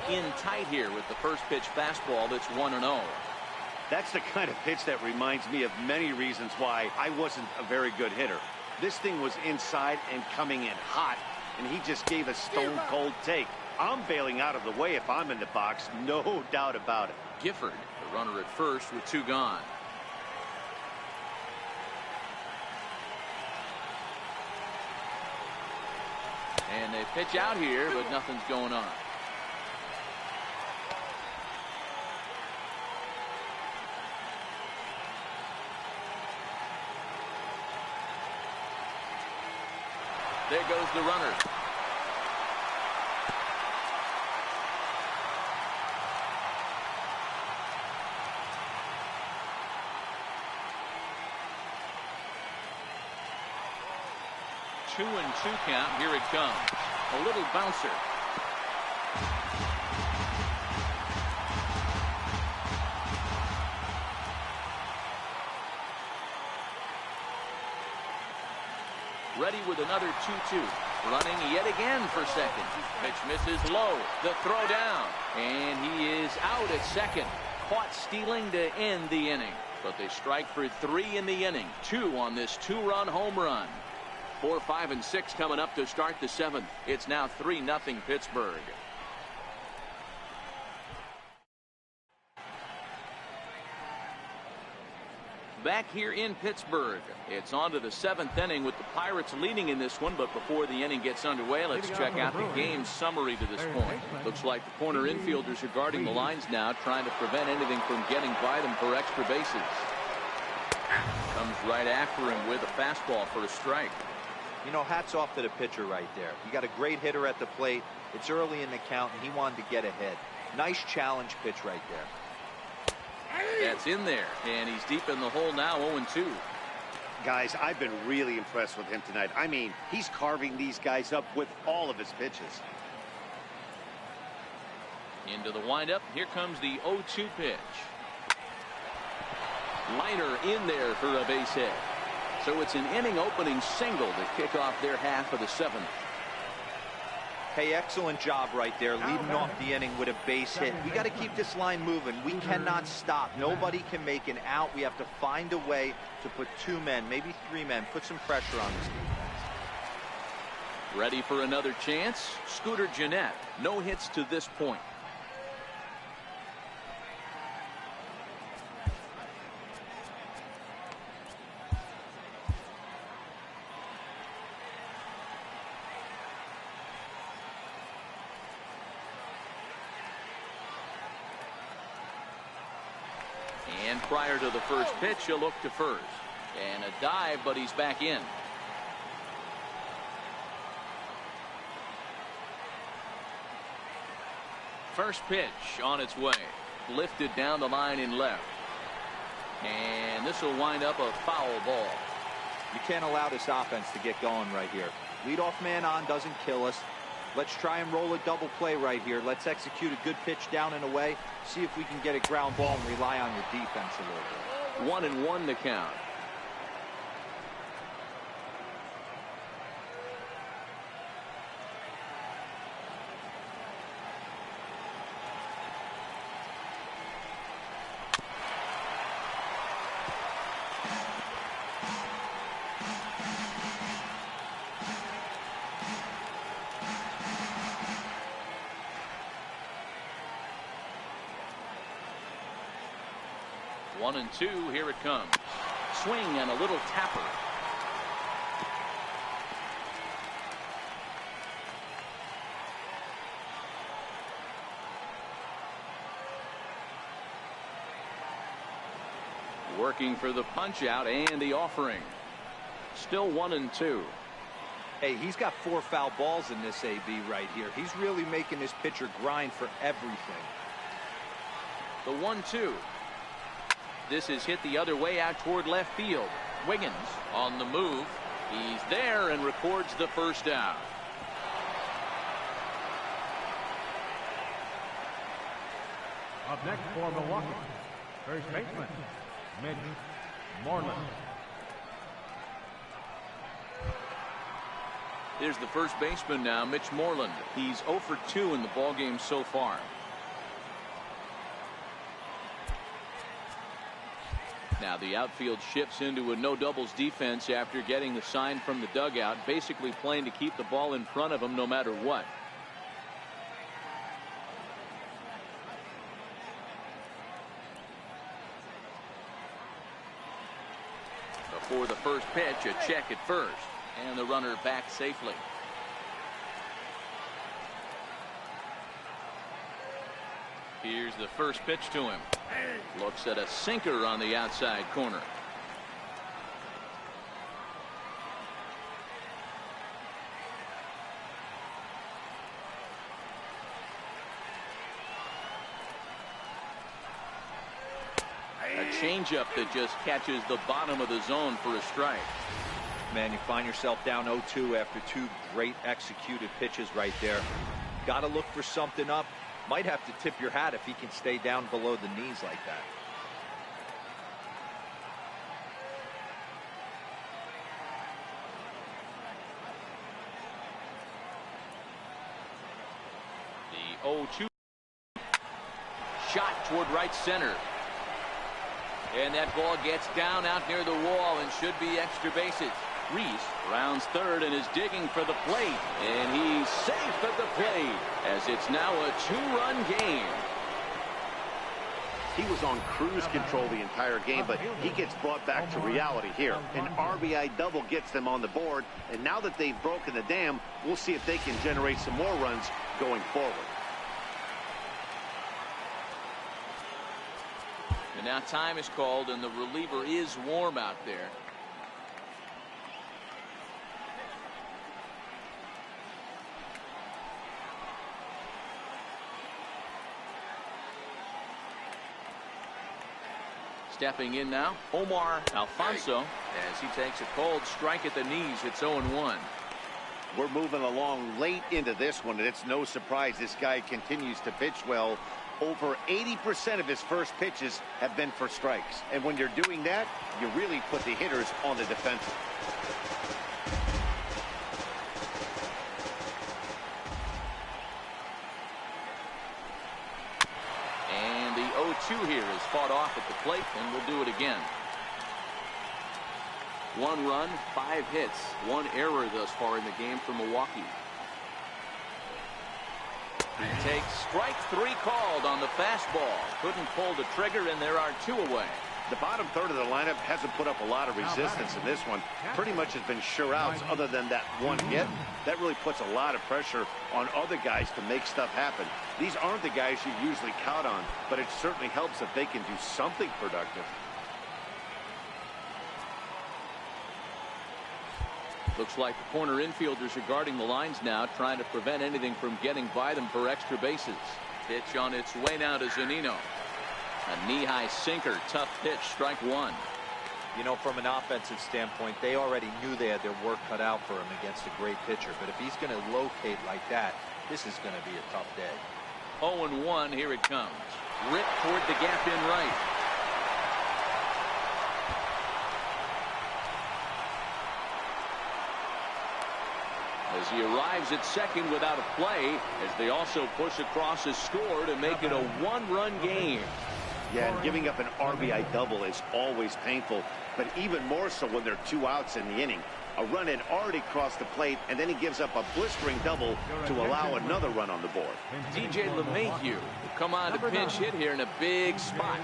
In tight here with the first pitch fastball that's 1-0. That's the kind of pitch that reminds me of many reasons why I wasn't a very good hitter. This thing was inside and coming in hot, and he just gave a stone-cold take. I'm bailing out of the way if I'm in the box, no doubt about it. Gifford, the runner at first with 2 gone. And they pitch out here, but nothing's going on. There goes the runner. 2-2 count. Here it comes. A little bouncer. Ready with another 2-2. Running yet again for second. Pitch misses low. The throw down. And he is out at second. Caught stealing to end the inning. But they strike for 3 in the inning. 2 on this 2-run home run. 4, 5, and 6 coming up to start the 7th. It's now 3-0 Pittsburgh. Back here in Pittsburgh, it's on to the 7th inning with the Pirates leading in this one. But before the inning gets underway, let's check out the game summary to this point. Looks like the corner infielders are guarding the lines now, trying to prevent anything from getting by them for extra bases. Comes right after him with a fastball for a strike. You know, hats off to the pitcher right there. You got a great hitter at the plate. It's early in the count, and he wanted to get ahead. Nice challenge pitch right there. That's in there, and he's deep in the hole now, 0-2. Guys, I've been really impressed with him tonight. I mean, he's carving these guys up with all of his pitches. Into the windup. Here comes the 0-2 pitch. Liner in there for a base hit. So it's an inning opening single to kick off their half of the 7th. Hey, excellent job right there, leading off the inning with a base hit. We got to keep this line moving. We cannot stop. Nobody can make an out. We have to find a way to put 2 men, maybe 3 men, put some pressure on this defense. Ready for another chance? Scooter Gennett. No hits to this point. And prior to the first pitch, he'll look to first. And a dive, but he's back in. First pitch on its way. Lifted down the line in left. And this will wind up a foul ball. You can't allow this offense to get going right here. Leadoff man on doesn't kill us. Let's try and roll a double play right here. Let's execute a good pitch down and away. See if we can get a ground ball and rely on your defense a little bit. 1-1 to count. One and two, here it comes. Swing and a little tapper. Working for the punch out and the offering. Still 1-2. Hey, he's got 4 foul balls in this AB right here. He's really making this pitcher grind for everything. The 1-2. This is hit the other way out toward left field. Wiggins on the move. He's there and records the first out. Up next for Milwaukee, first baseman, Mitch Moreland. Here's the first baseman now, Mitch Moreland. He's 0 for 2 in the ballgame so far. Now the outfield shifts into a no doubles defense after getting the sign from the dugout, basically playing to keep the ball in front of him no matter what. Before the first pitch, a check at first, and the runner back safely. Here's the first pitch to him. Looks at a sinker on the outside corner. A changeup that just catches the bottom of the zone for a strike. man. You find yourself down 0-2 after 2 great executed pitches right there. Got to look for something up. Might have to tip your hat if he can stay down below the knees like that. The 0-2 shot toward right center. And that ball gets down out near the wall and should be extra bases. Reese rounds third and is digging for the plate. And he's safe at the plate as it's now a 2-run game. He was on cruise control the entire game, but he gets brought back to reality here. An RBI double gets them on the board, and now that they've broken the dam, we'll see if they can generate some more runs going forward. And now time is called, and the reliever is warm out there. Stepping in now, Omar Alfonso, as he takes a cold strike at the knees. It's 0-1. We're moving along late into this one, and it's no surprise this guy continues to pitch well. Over 80% of his first pitches have been for strikes. And when you're doing that, you really put the hitters on the defensive. And the 0-2 here is fought off at the plate, and we'll do it again. 1 run, 5 hits, 1 error thus far in the game for Milwaukee. He takes strike 3 called on the fastball. Couldn't pull the trigger, and there are 2 away. The bottom third of the lineup hasn't put up a lot of resistance in this one. Pretty much has been sure outs other than that 1 hit. That really puts a lot of pressure on other guys to make stuff happen. These aren't the guys you usually count on, but it certainly helps if they can do something productive. Looks like the corner infielders are guarding the lines now, trying to prevent anything from getting by them for extra bases. Pitch on its way now to Zunino. A knee-high sinker, tough pitch, strike 1. You know, from an offensive standpoint, they already knew they had their work cut out for him against a great pitcher. But if he's going to locate like that, this is going to be a tough day. 0-1, here it comes. Ripped toward the gap in right. As he arrives at second without a play, as they also push across a score to make it a 1-run game. Yeah, and giving up an RBI double is always painful, but even more so when there are 2 outs in the inning. A run had already crossed the plate, and then he gives up a blistering double to allow another run on the board. DJ LeMahieu will come on to pinch hit here in a big spot.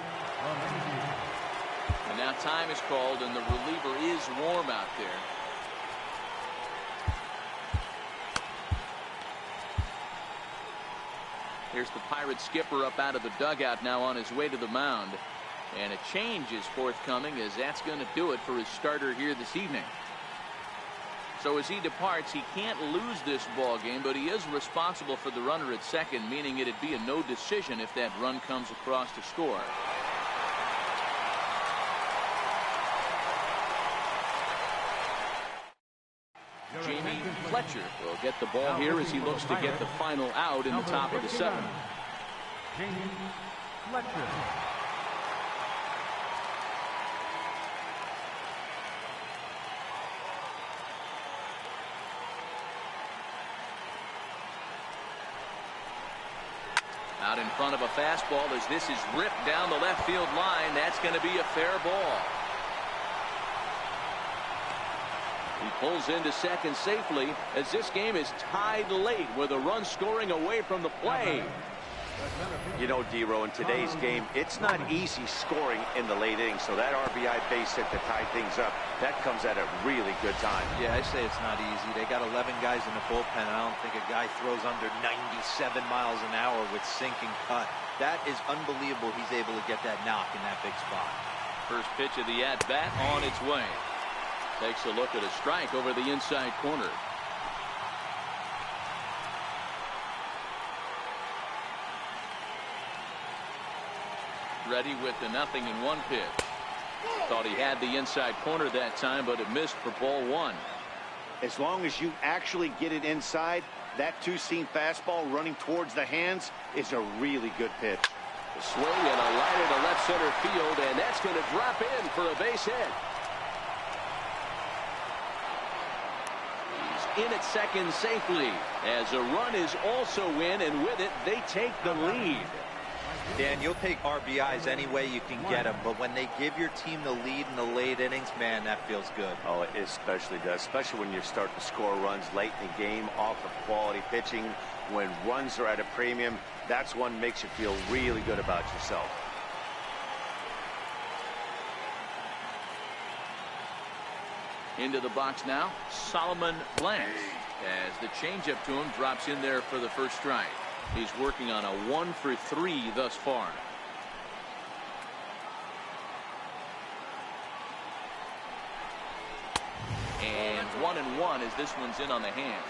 And now time is called, and the reliever is warm out there. Here's the Pirates skipper up out of the dugout now on his way to the mound. And a change is forthcoming, as that's going to do it for his starter here this evening. So as he departs, he can't lose this ball game, but he is responsible for the runner at second, meaning it'd be a no decision if that run comes across to score. Jamie Fletcher will get the ball here as he looks to get the final out in the top of the 7th. Jamie Fletcher. Out in front of a fastball as this is ripped down the left field line. That's going to be a fair ball. He pulls into second safely as this game is tied late with a run scoring away from the play. You know, D-Row, in today's game, it's not easy scoring in the late innings, so that RBI base hit to tie things up, that comes at a really good time. Yeah, I say it's not easy. They got 11 guys in the bullpen, and I don't think a guy throws under 97 miles an hour with sinking cut. That is unbelievable he's able to get that knock in that big spot. First pitch of the at-bat on its way. Takes a look at a strike over the inside corner. Ready with the 0-1 pitch. Thought he had the inside corner that time, but it missed for ball one. As long as you actually get it inside, that two-seam fastball running towards the hands is a really good pitch. The swing and a liner to left center field, and that's going to drop in for a base hit. He's in at second safely as a run is also in, and with it they take the lead. Dan, you'll take RBIs any way you can get them, but when they give your team the lead in the late innings, man, that feels good. Oh, it especially does, especially when you start to score runs late in the game off of quality pitching. When runs are at a premium, that's one makes you feel really good about yourself. Into the box now, Solomon Blanche, as the changeup to him drops in there for the first strike. He's working on a 1-for-3 thus far. And 1-1 as this one's in on the hands.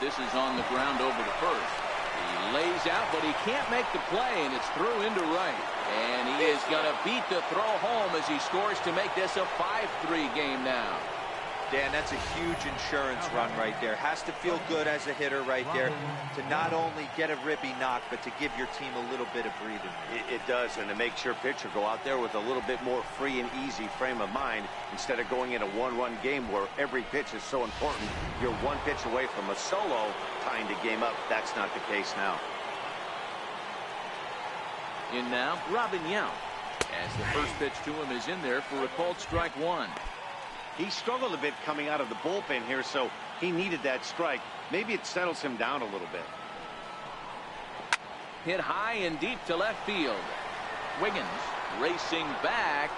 This is on the ground over to first. He lays out, but he can't make the play, and it's through into right. And he is going to beat the throw home as he scores to make this a 5-3 game now. Dan, that's a huge insurance run right there. Has to feel good as a hitter right there to not only get a ribby knock, but to give your team a little bit of breathing room. It does, and to make sure pitcher go out there with a little bit more free and easy frame of mind instead of going in a one-run game where every pitch is so important. You're one pitch away from a solo tying the game up. That's not the case now. In now, Robin Yount, as the first pitch to him is in there for a called strike one. He struggled a bit coming out of the bullpen here, so he needed that strike. Maybe it settles him down a little bit. Hit high and deep to left field. Wiggins racing back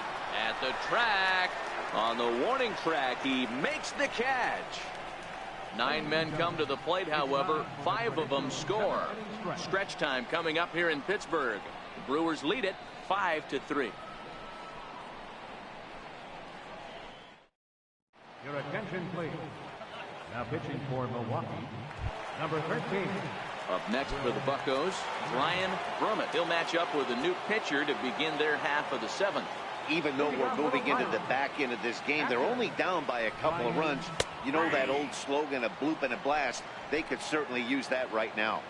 at the track. On the warning track, he makes the catch. 9 men come to the plate, however. 5 of them score. Stretch time coming up here in Pittsburgh. The Brewers lead it 5-3. Your attention, please. Now pitching for Milwaukee, number 13. Up next for the Buccos, Brian Brummett. He'll match up with a new pitcher to begin their half of the 7th. Even though we're moving into the back end of this game, they're only down by a couple of runs. You know that old slogan, a bloop and a blast. They could certainly use that right now.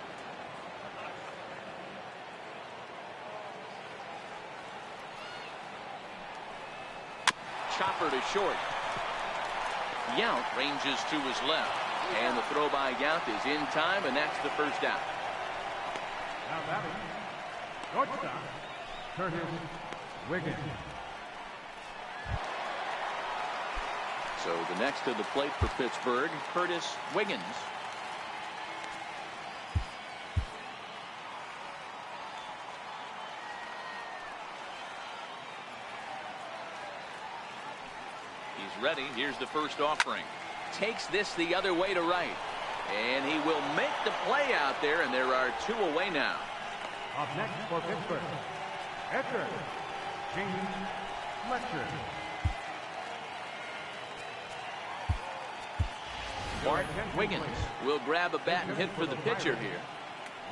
Chopper to short. Yount ranges to his left, and the throw by Yount is in time, and that's the first out. Now batting, shortstop, Curtis Wiggins. So the next to the plate for Pittsburgh, Curtis Wiggins. He's ready. Here's the first offering. Takes this the other way to right. And he will make the play out there, and there are 2 away now. Up next for Pittsburgh, Edgar James Fletcher. Bart Wiggins will grab a bat and hit for the pitcher here.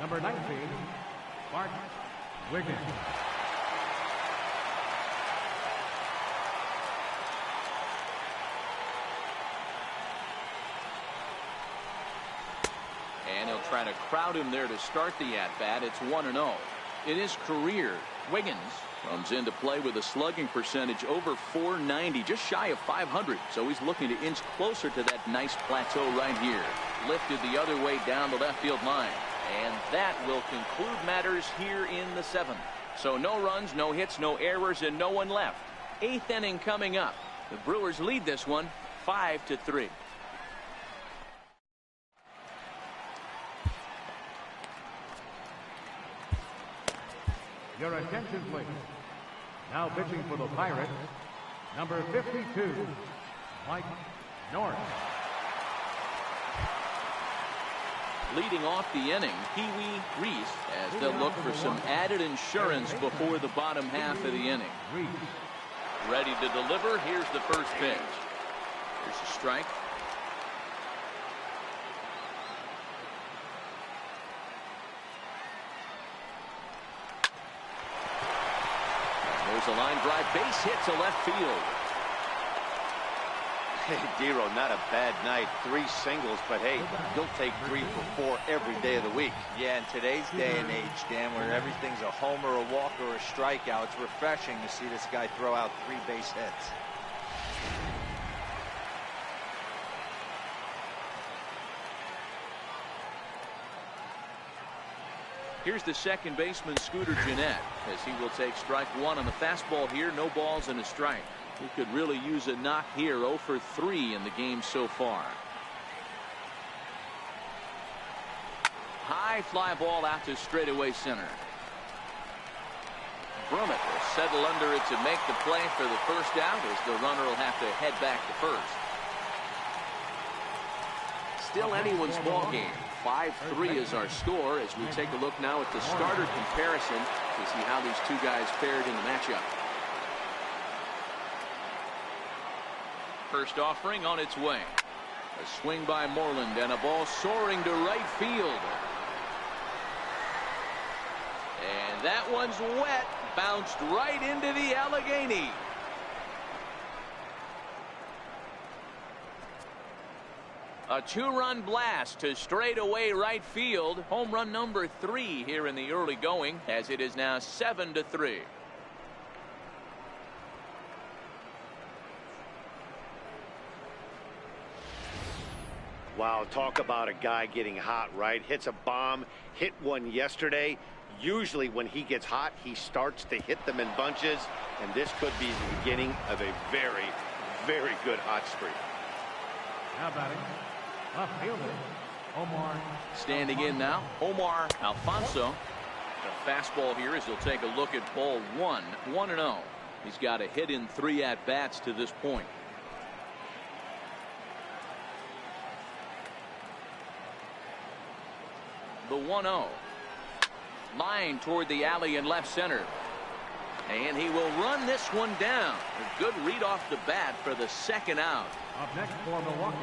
Number 19, Bart Wiggins. And he'll try to crowd him there to start the at-bat. It's 1-0. In his career, Wiggins comes into play with a slugging percentage over .490, just shy of .500. So he's looking to inch closer to that nice plateau right here. Lifted the other way down the left field line. And that will conclude matters here in the 7th. So no runs, no hits, no errors, and no one left. 8th inning coming up. The Brewers lead this one 5-3. Your attention, please. Now pitching for the Pirates, number 52, Mike North. Leading off the inning, Pee-wee Reese, as they'll look for some added insurance before the bottom half of the inning. Ready to deliver. Here's the first pitch. Here's a strike. There's a line drive base hit to left field. Hey, Dero, not a bad night. 3 singles, but hey, he'll take 3 for 4 every day of the week. Yeah, in today's day and age, Dan, where everything's a homer, a walk, or a strikeout, it's refreshing to see this guy throw out 3 base hits. Here's the second baseman, Scooter Gennett, as he will take strike 1 on the fastball here. No balls and a strike. He could really use a knock here. 0 for 3 in the game so far. High fly ball out to straightaway center. Brummett will settle under it to make the play for the first out, as the runner will have to head back to first. Still anyone's ball game. 5-3 is our score, as we take a look now at the starter comparison to see how these two guys fared in the matchup. First offering on its way. A swing by Moreland and a ball soaring to right field. And that one's wet. Bounced right into the Allegheny. A 2-run blast to straightaway right field. Home run number 3 here in the early going, as it is now 7-3. Wow, talk about a guy getting hot, right? Hits a bomb, hit one yesterday. Usually when he gets hot, he starts to hit them in bunches, and this could be the beginning of a very, very good hot streak. Now batting, left fielder, Omar. Standing in now, Omar Alfonso. The fastball here as he'll take a look at ball 1, 1-0. He's got a hit in 3 at-bats to this point. The 1-0. Line toward the alley in left center. And he will run this one down. A good read off the bat for the second out. Up next for Milwaukee,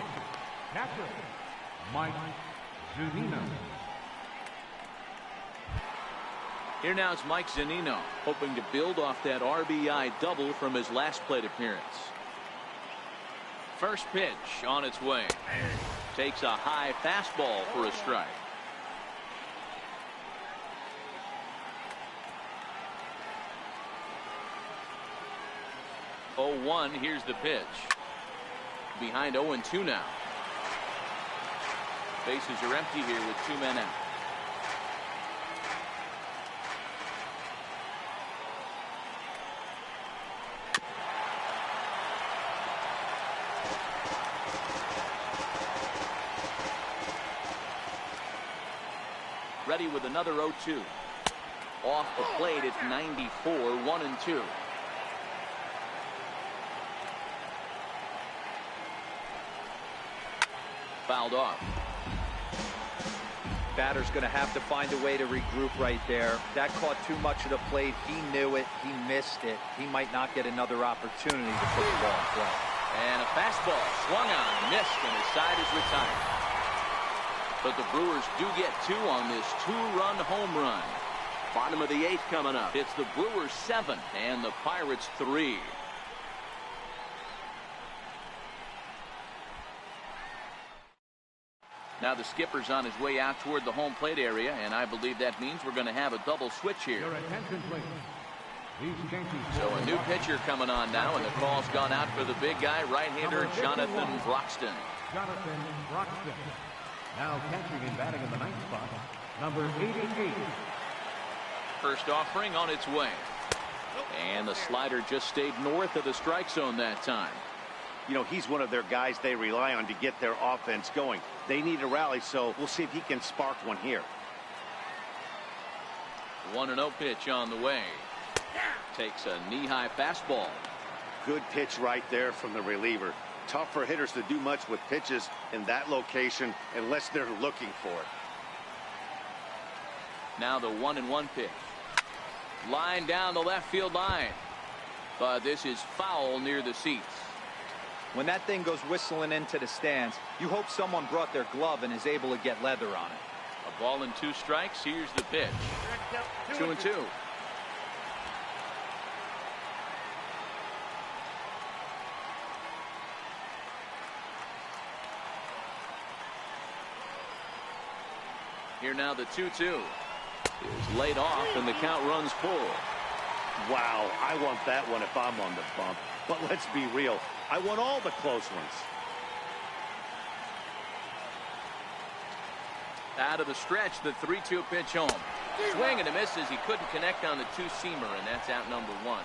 catcher, Mike Zunino. Here now is Mike Zunino, hoping to build off that RBI double from his last plate appearance. First pitch on its way. Takes a high fastball for a strike. Oh, 1. Here's the pitch. Behind 0-2 now. Bases are empty here with 2 men out. Ready with another 0-2. Off the plate, it's 94, 1-2. Fouled off. Batter's going to have to find a way to regroup right there. That caught too much of the plate. He knew it. He missed it. He might not get another opportunity to put the ball in play. And a fastball swung on, missed, and his side is retired. But the Brewers do get 2 on this 2-run home run. Bottom of the 8th coming up. It's the Brewers 7 and the Pirates 3. Now the skipper's on his way out toward the home plate area, and I believe that means we're going to have a double switch here. Your attention, please. These changes. So a new pitcher coming on now, and the call's gone out for the big guy, right-hander Jonathan Broxton. Jonathan Broxton. Now catching and batting in the 9th spot, number 88. First offering on its way. And the slider just stayed north of the strike zone that time. You know, he's one of their guys they rely on to get their offense going. They need a rally, so we'll see if he can spark one here. 1-0 pitch on the way. Takes a knee-high fastball. Good pitch right there from the reliever. Tough for hitters to do much with pitches in that location unless they're looking for it. Now the 1-1 pitch. Line down the left field line. But this is foul near the seats. When that thing goes whistling into the stands, you hope someone brought their glove and is able to get leather on it. A ball and 2 strikes. Here's the pitch. 2-2. Here now the 2-2 is laid off and the count runs full. Wow, I want that one if I'm on the bump. But let's be real, I want all the close ones. Out of the stretch, the 3-2 pitch home. Swing and a miss as he couldn't connect on the two-seamer, and that's out number one.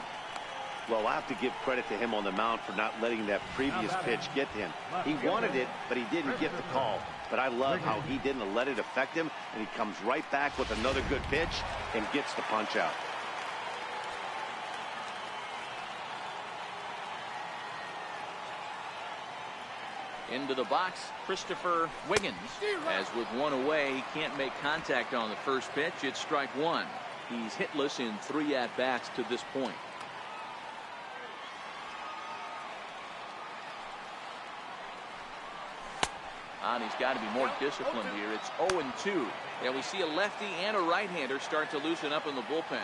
Well, I have to give credit to him on the mound for not letting that previous pitch get to him. He wanted it, but he didn't get the call. But I love how he didn't let it affect him, and he comes right back with another good pitch and gets the punch out. Into the box, Christopher Wiggins. As with one away, he can't make contact on the first pitch. It's strike one. He's hitless in 3 at-bats to this point. And he's got to be more disciplined here. It's 0-2. And we see a lefty and a right-hander start to loosen up in the bullpen.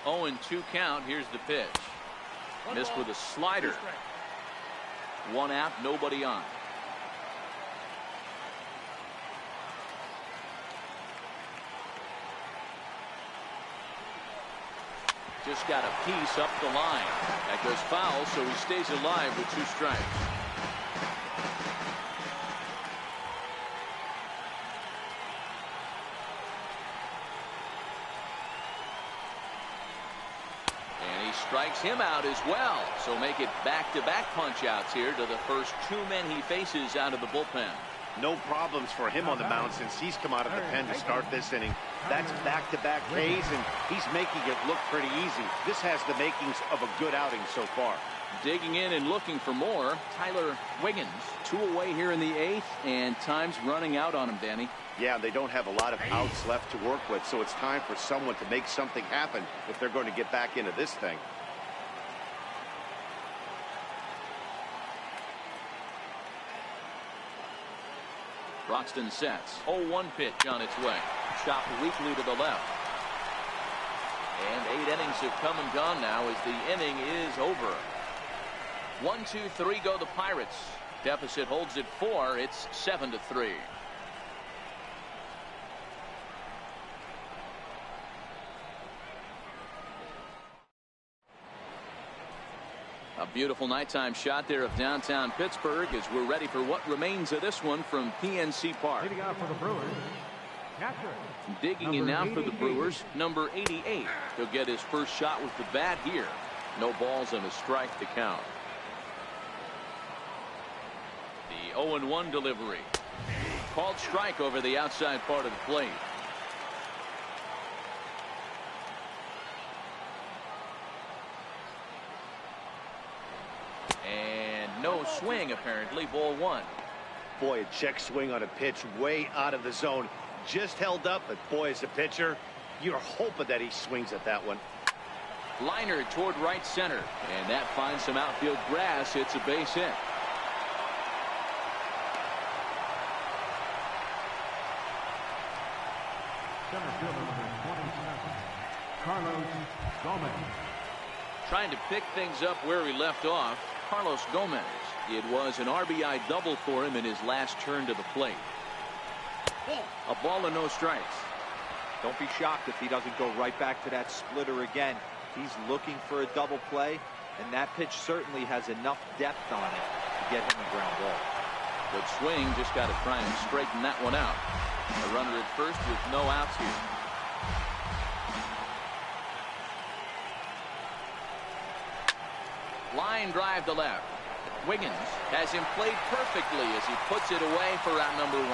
Oh, 2 count. Here's the pitch. Missed with a slider. 1 out, nobody on. Just got a piece up the line. That goes foul, so he stays alive with 2 strikes. And he strikes him out as well. So make it back-to-back punch-outs here to the first 2 men he faces out of the bullpen. No problems for him on the mound since he's come out of the pen to start this inning. That's back-to-back Ks, and he's making it look pretty easy. This has the makings of a good outing so far. Digging in and looking for more, Tyler Wiggins. 2 away here in the 8th, and time's running out on him, Danny. Yeah, they don't have a lot of outs left to work with, so it's time for someone to make something happen if they're going to get back into this thing. Broxton sets. 0-1 pitch on its way. Chopped weakly to the left. And 8 innings have come and gone now as the inning is over. 1, 2, 3 go the Pirates. Deficit holds at 4. It's 7-3. A beautiful nighttime shot there of downtown Pittsburgh as we're ready for what remains of this one from PNC Park. Leading out for the Brewers, catcher. Digging in now for the Brewers, number 88. He'll get his first shot with the bat here. No balls and a strike to count. The 0-1 delivery. Called strike over the outside part of the plate. And no swing apparently. Ball 1. Boy, a check swing on a pitch way out of the zone. Just held up, but boy, as a pitcher, you're hoping that he swings at that one. Liner toward right center, and that finds some outfield grass. It's a base hit. Center fielder number 27, Carlos Gomez. Trying to pick things up where he left off, Carlos Gomez. It was an RBI double for him in his last turn to the plate. A ball and no strikes. Don't be shocked if he doesn't go right back to that splitter again. He's looking for a double play, and that pitch certainly has enough depth on it to get him a ground ball. Good swing, just got to try and straighten that one out. A runner at first with no outs here. Line drive to left. Wiggins has him played perfectly as he puts it away for out number 1.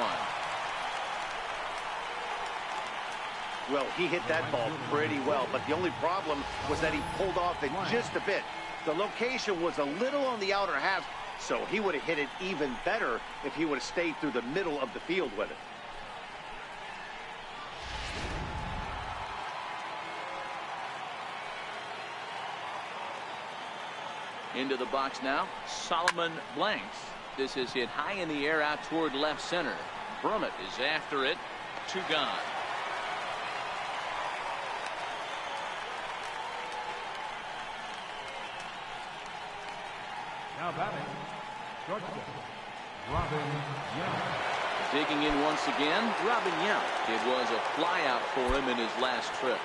Well, he hit that ball pretty well, but the only problem was that he pulled off it just a bit. The location was a little on the outer half, so he would have hit it even better if he would have stayed through the middle of the field with it. Into the box now, Solomon Blanks. This is hit high in the air out toward left center. Brummett is after it. 2 gone. Now batting, Shortstop, Robin Young. Digging in once again, Robin Young. It was a flyout for him in his last trip.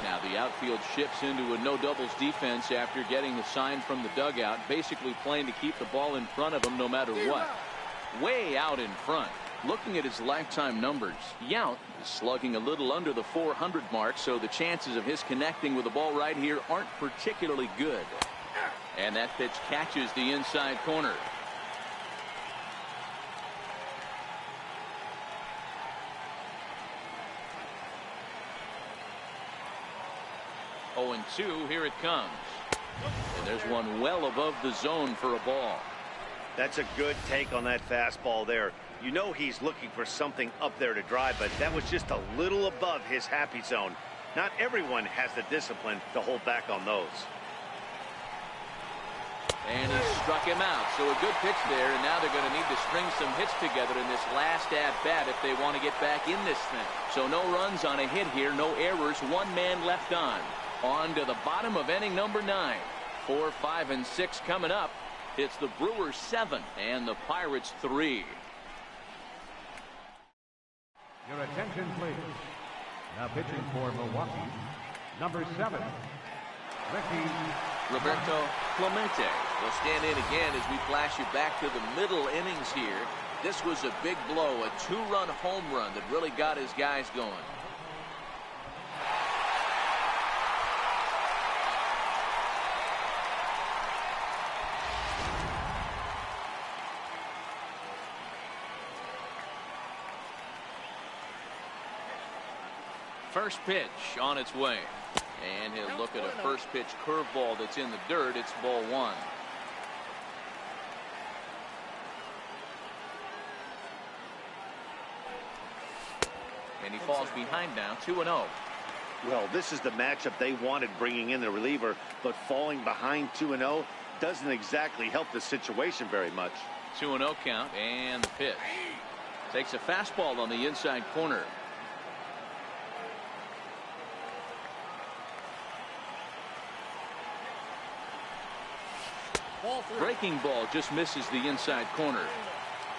Now the outfield shifts into a no doubles defense after getting the sign from the dugout, basically playing to keep the ball in front of him no matter what. Way out in front. Looking at his lifetime numbers, Yount is slugging a little under the 400 mark, so the chances of his connecting with the ball right here aren't particularly good. And that pitch catches the inside corner. Oh, and 2, here it comes. And there's one well above the zone for a ball. That's a good take on that fastball there. You know he's looking for something up there to drive, but that was just a little above his happy zone. Not everyone has the discipline to hold back on those. And he struck him out. So a good pitch there, and now they're going to need to string some hits together in this last at-bat if they want to get back in this thing. So no runs on a hit here, no errors, one man left on. On to the bottom of inning number 9. 4, 5, and 6 coming up. It's the Brewers 7 and the Pirates 3. Your attention, please. Now pitching for Milwaukee, number 7, Ricky Roberto Clemente will stand in again as we flash you back to the middle innings here. This was a big blow, a 2-run home run that really got his guys going. First pitch on its way. And he'll look at a first pitch curveball that's in the dirt. It's ball 1. And he falls behind now, 2-0. Well, this is the matchup they wanted, bringing in the reliever, but falling behind 2-0 doesn't exactly help the situation very much. 2-0 count, and the pitch. Takes a fastball on the inside corner. Breaking ball just misses the inside corner.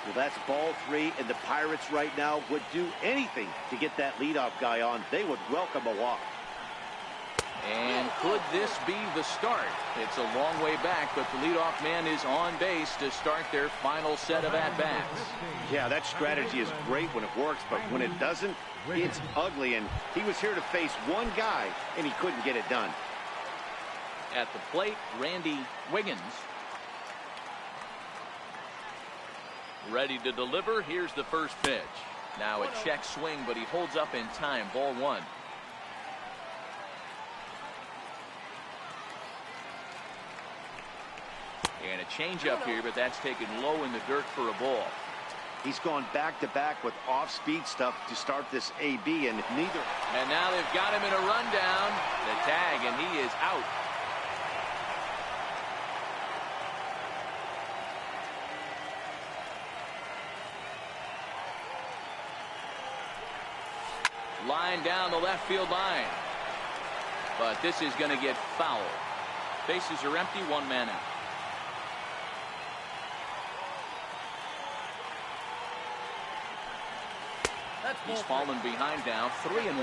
Well, that's ball 3, and the Pirates right now would do anything to get that leadoff guy on. They would welcome a walk. And could this be the start? It's a long way back, but the leadoff man is on base to start their final set of at-bats. Yeah, that strategy is great when it works, but when it doesn't, it's ugly. And he was here to face one guy, and he couldn't get it done. At the plate, Randy Wiggins. Ready to deliver. Here's the first pitch. Now a check swing, but he holds up in time. Ball 1. And a changeup here, but that's taken low in the dirt for a ball. He's gone back-to-back with off-speed stuff to start this AB, and neither. And now they've got him in a rundown. The tag, and he is out. Line down the left field line. But this is going to get foul. Bases are empty, one man out. He's fallen behind now, 3-1.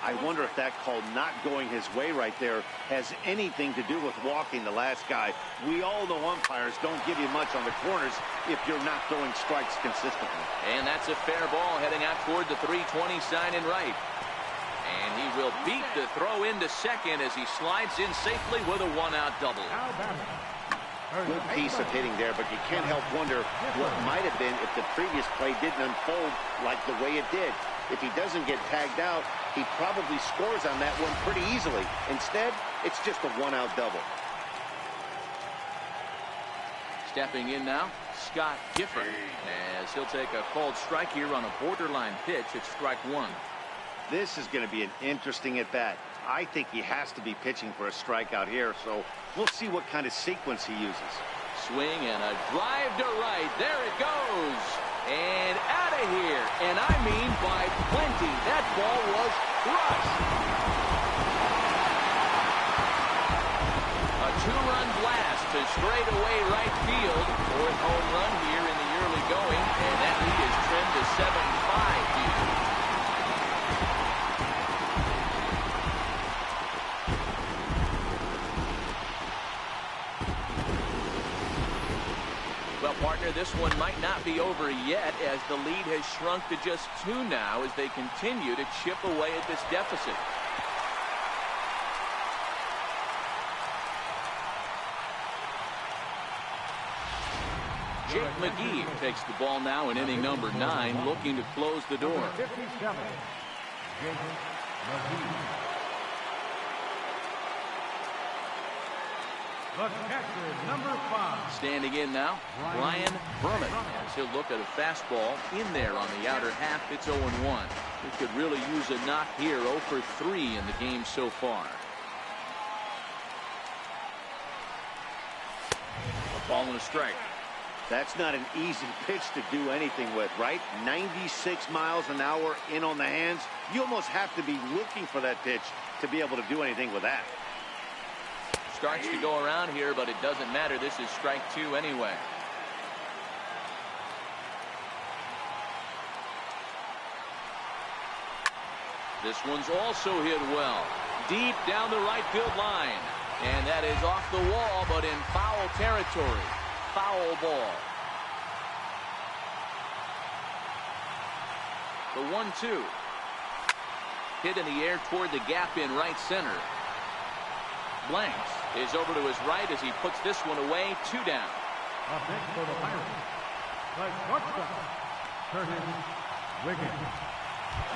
I wonder if that call not going his way right there has anything to do with walking the last guy. We all know umpires don't give you much on the corners if you're not throwing strikes consistently. And that's a fair ball heading out toward the 320 sign in right. And he will beat the throw into second as he slides in safely with a one-out double. Good piece of hitting there, but you can't help wonder what might have been if the previous play didn't unfold like the way it did. If he doesn't get tagged out, he probably scores on that one pretty easily. Instead, it's just a one-out double. Stepping in now, Scott Gifford, as he'll take a called strike here on a borderline pitch at strike 1. This is going to be an interesting at-bat. I think he has to be pitching for a strikeout here, so we'll see what kind of sequence he uses. Swing and a drive to right. There it goes. And out of here. And I mean by plenty. That ball was crushed. A two-run blast to straightaway right field. Fourth home run here in the early going, and that lead is trimmed to 7-5 here. Well, partner, this one might not be over yet, as the lead has shrunk to just 2 now as they continue to chip away at this deficit. Jake McGee takes the ball now in inning number 9, looking to close the door. 57, Jake McGee. The catcher, number 5. Standing in now, Brian Berman, as he'll look at a fastball in there on the outer half. It's 0-1. He could really use a knock here. 0 for 3 in the game so far. A ball and a strike. That's not an easy pitch to do anything with, right? 96 miles an hour in on the hands. You almost have to be looking for that pitch to be able to do anything with that. Starts to go around here, but it doesn't matter. This is strike 2 anyway. This one's also hit well. Deep down the right field line. And that is off the wall, but in foul territory. Foul ball. The 1-2. Hit in the air toward the gap in right center. Blanks is over to his right as he puts this one away. 2 down. Up next for the Pirates, the shortstop, Curtis Wiggins.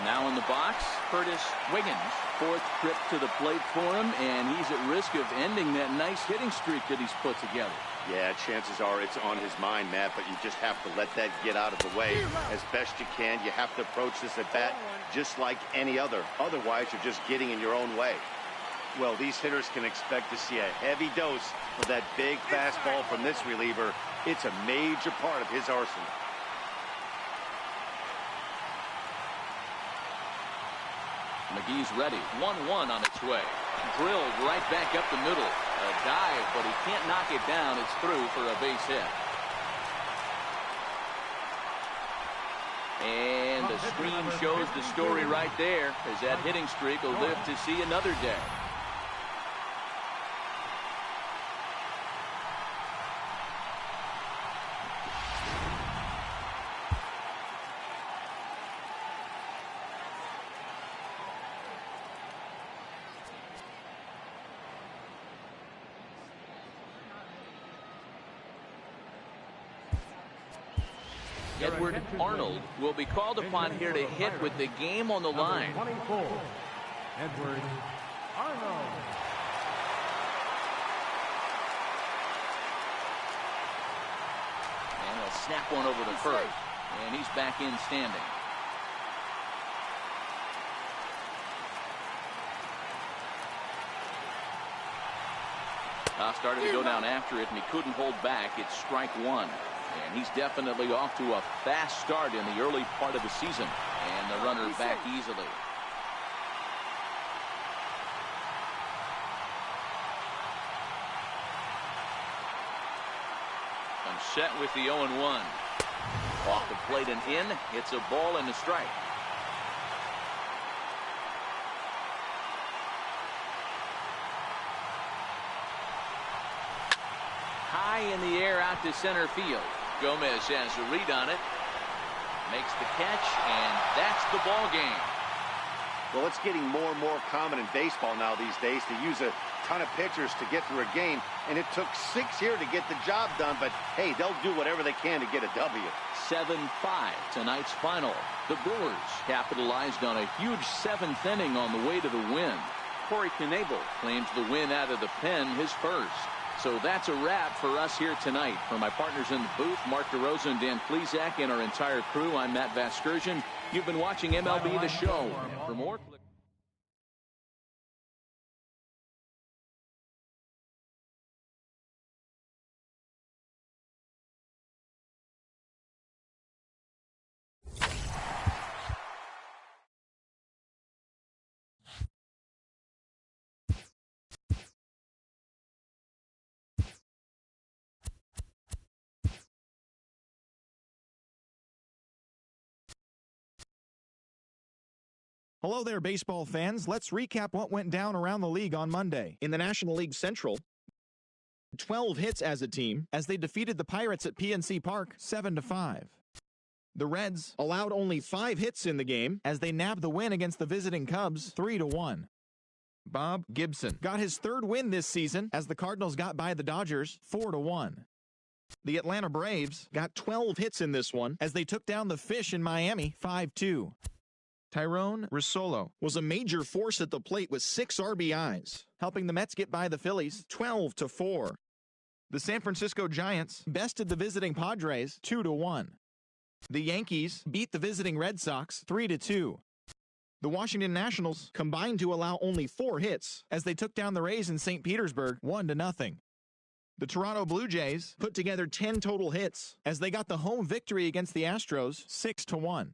Now in the box, Curtis Wiggins. 4th trip to the plate for him, and he's at risk of ending that nice hitting streak that he's put together. Yeah, chances are it's on his mind, Matt, but you just have to let that get out of the way as best you can. You have to approach this at bat just like any other. Otherwise, you're just getting in your own way. Well, these hitters can expect to see a heavy dose of that big fastball from this reliever. It's a major part of his arsenal. McGee's ready. 1-1 on its way. Drilled right back up the middle. A dive, but he can't knock it down. It's through for a base hit. And the screen shows the story right there, as that hitting streak will live to see another day. Edward Arnold will be called upon here to hit with the game on the line. 24, Edward Arnold. And he'll snap one over to first. And he's back in standing. Started to go down after it, and he couldn't hold back. It's strike 1. And he's definitely off to a fast start in the early part of the season. And the runner back easily. I'm set with the 0-1. Off the plate and in. It's a ball and a strike. High in the air out to center field. Gomez has a read on it. Makes the catch, and that's the ball game. Well, it's getting more and more common in baseball now these days to use a ton of pitchers to get through a game, and it took 6 here to get the job done, but hey, they'll do whatever they can to get a W. 7-5 tonight's final. The Brewers capitalized on a huge 7th inning on the way to the win. Corey Knebel claims the win out of the pen, his first. So that's a wrap for us here tonight. For my partners in the booth, Mark DeRosa and Dan Plesac, and our entire crew, I'm Matt Vasgersian. You've been watching MLB The Show. And for more Hello there, baseball fans. Let's recap what went down around the league on Monday. In the National League Central, 12 hits as a team as they defeated the Pirates at PNC Park 7-5. The Reds allowed only 5 hits in the game as they nabbed the win against the visiting Cubs 3-1. Bob Gibson got his 3rd win this season as the Cardinals got by the Dodgers 4-1. The Atlanta Braves got 12 hits in this one as they took down the Fish in Miami 5-2. Tyrone Risolo was a major force at the plate with 6 RBIs, helping the Mets get by the Phillies 12-4. The San Francisco Giants bested the visiting Padres 2-1. The Yankees beat the visiting Red Sox 3-2. The Washington Nationals combined to allow only 4 hits as they took down the Rays in St. Petersburg 1-0. The Toronto Blue Jays put together 10 total hits as they got the home victory against the Astros 6-1.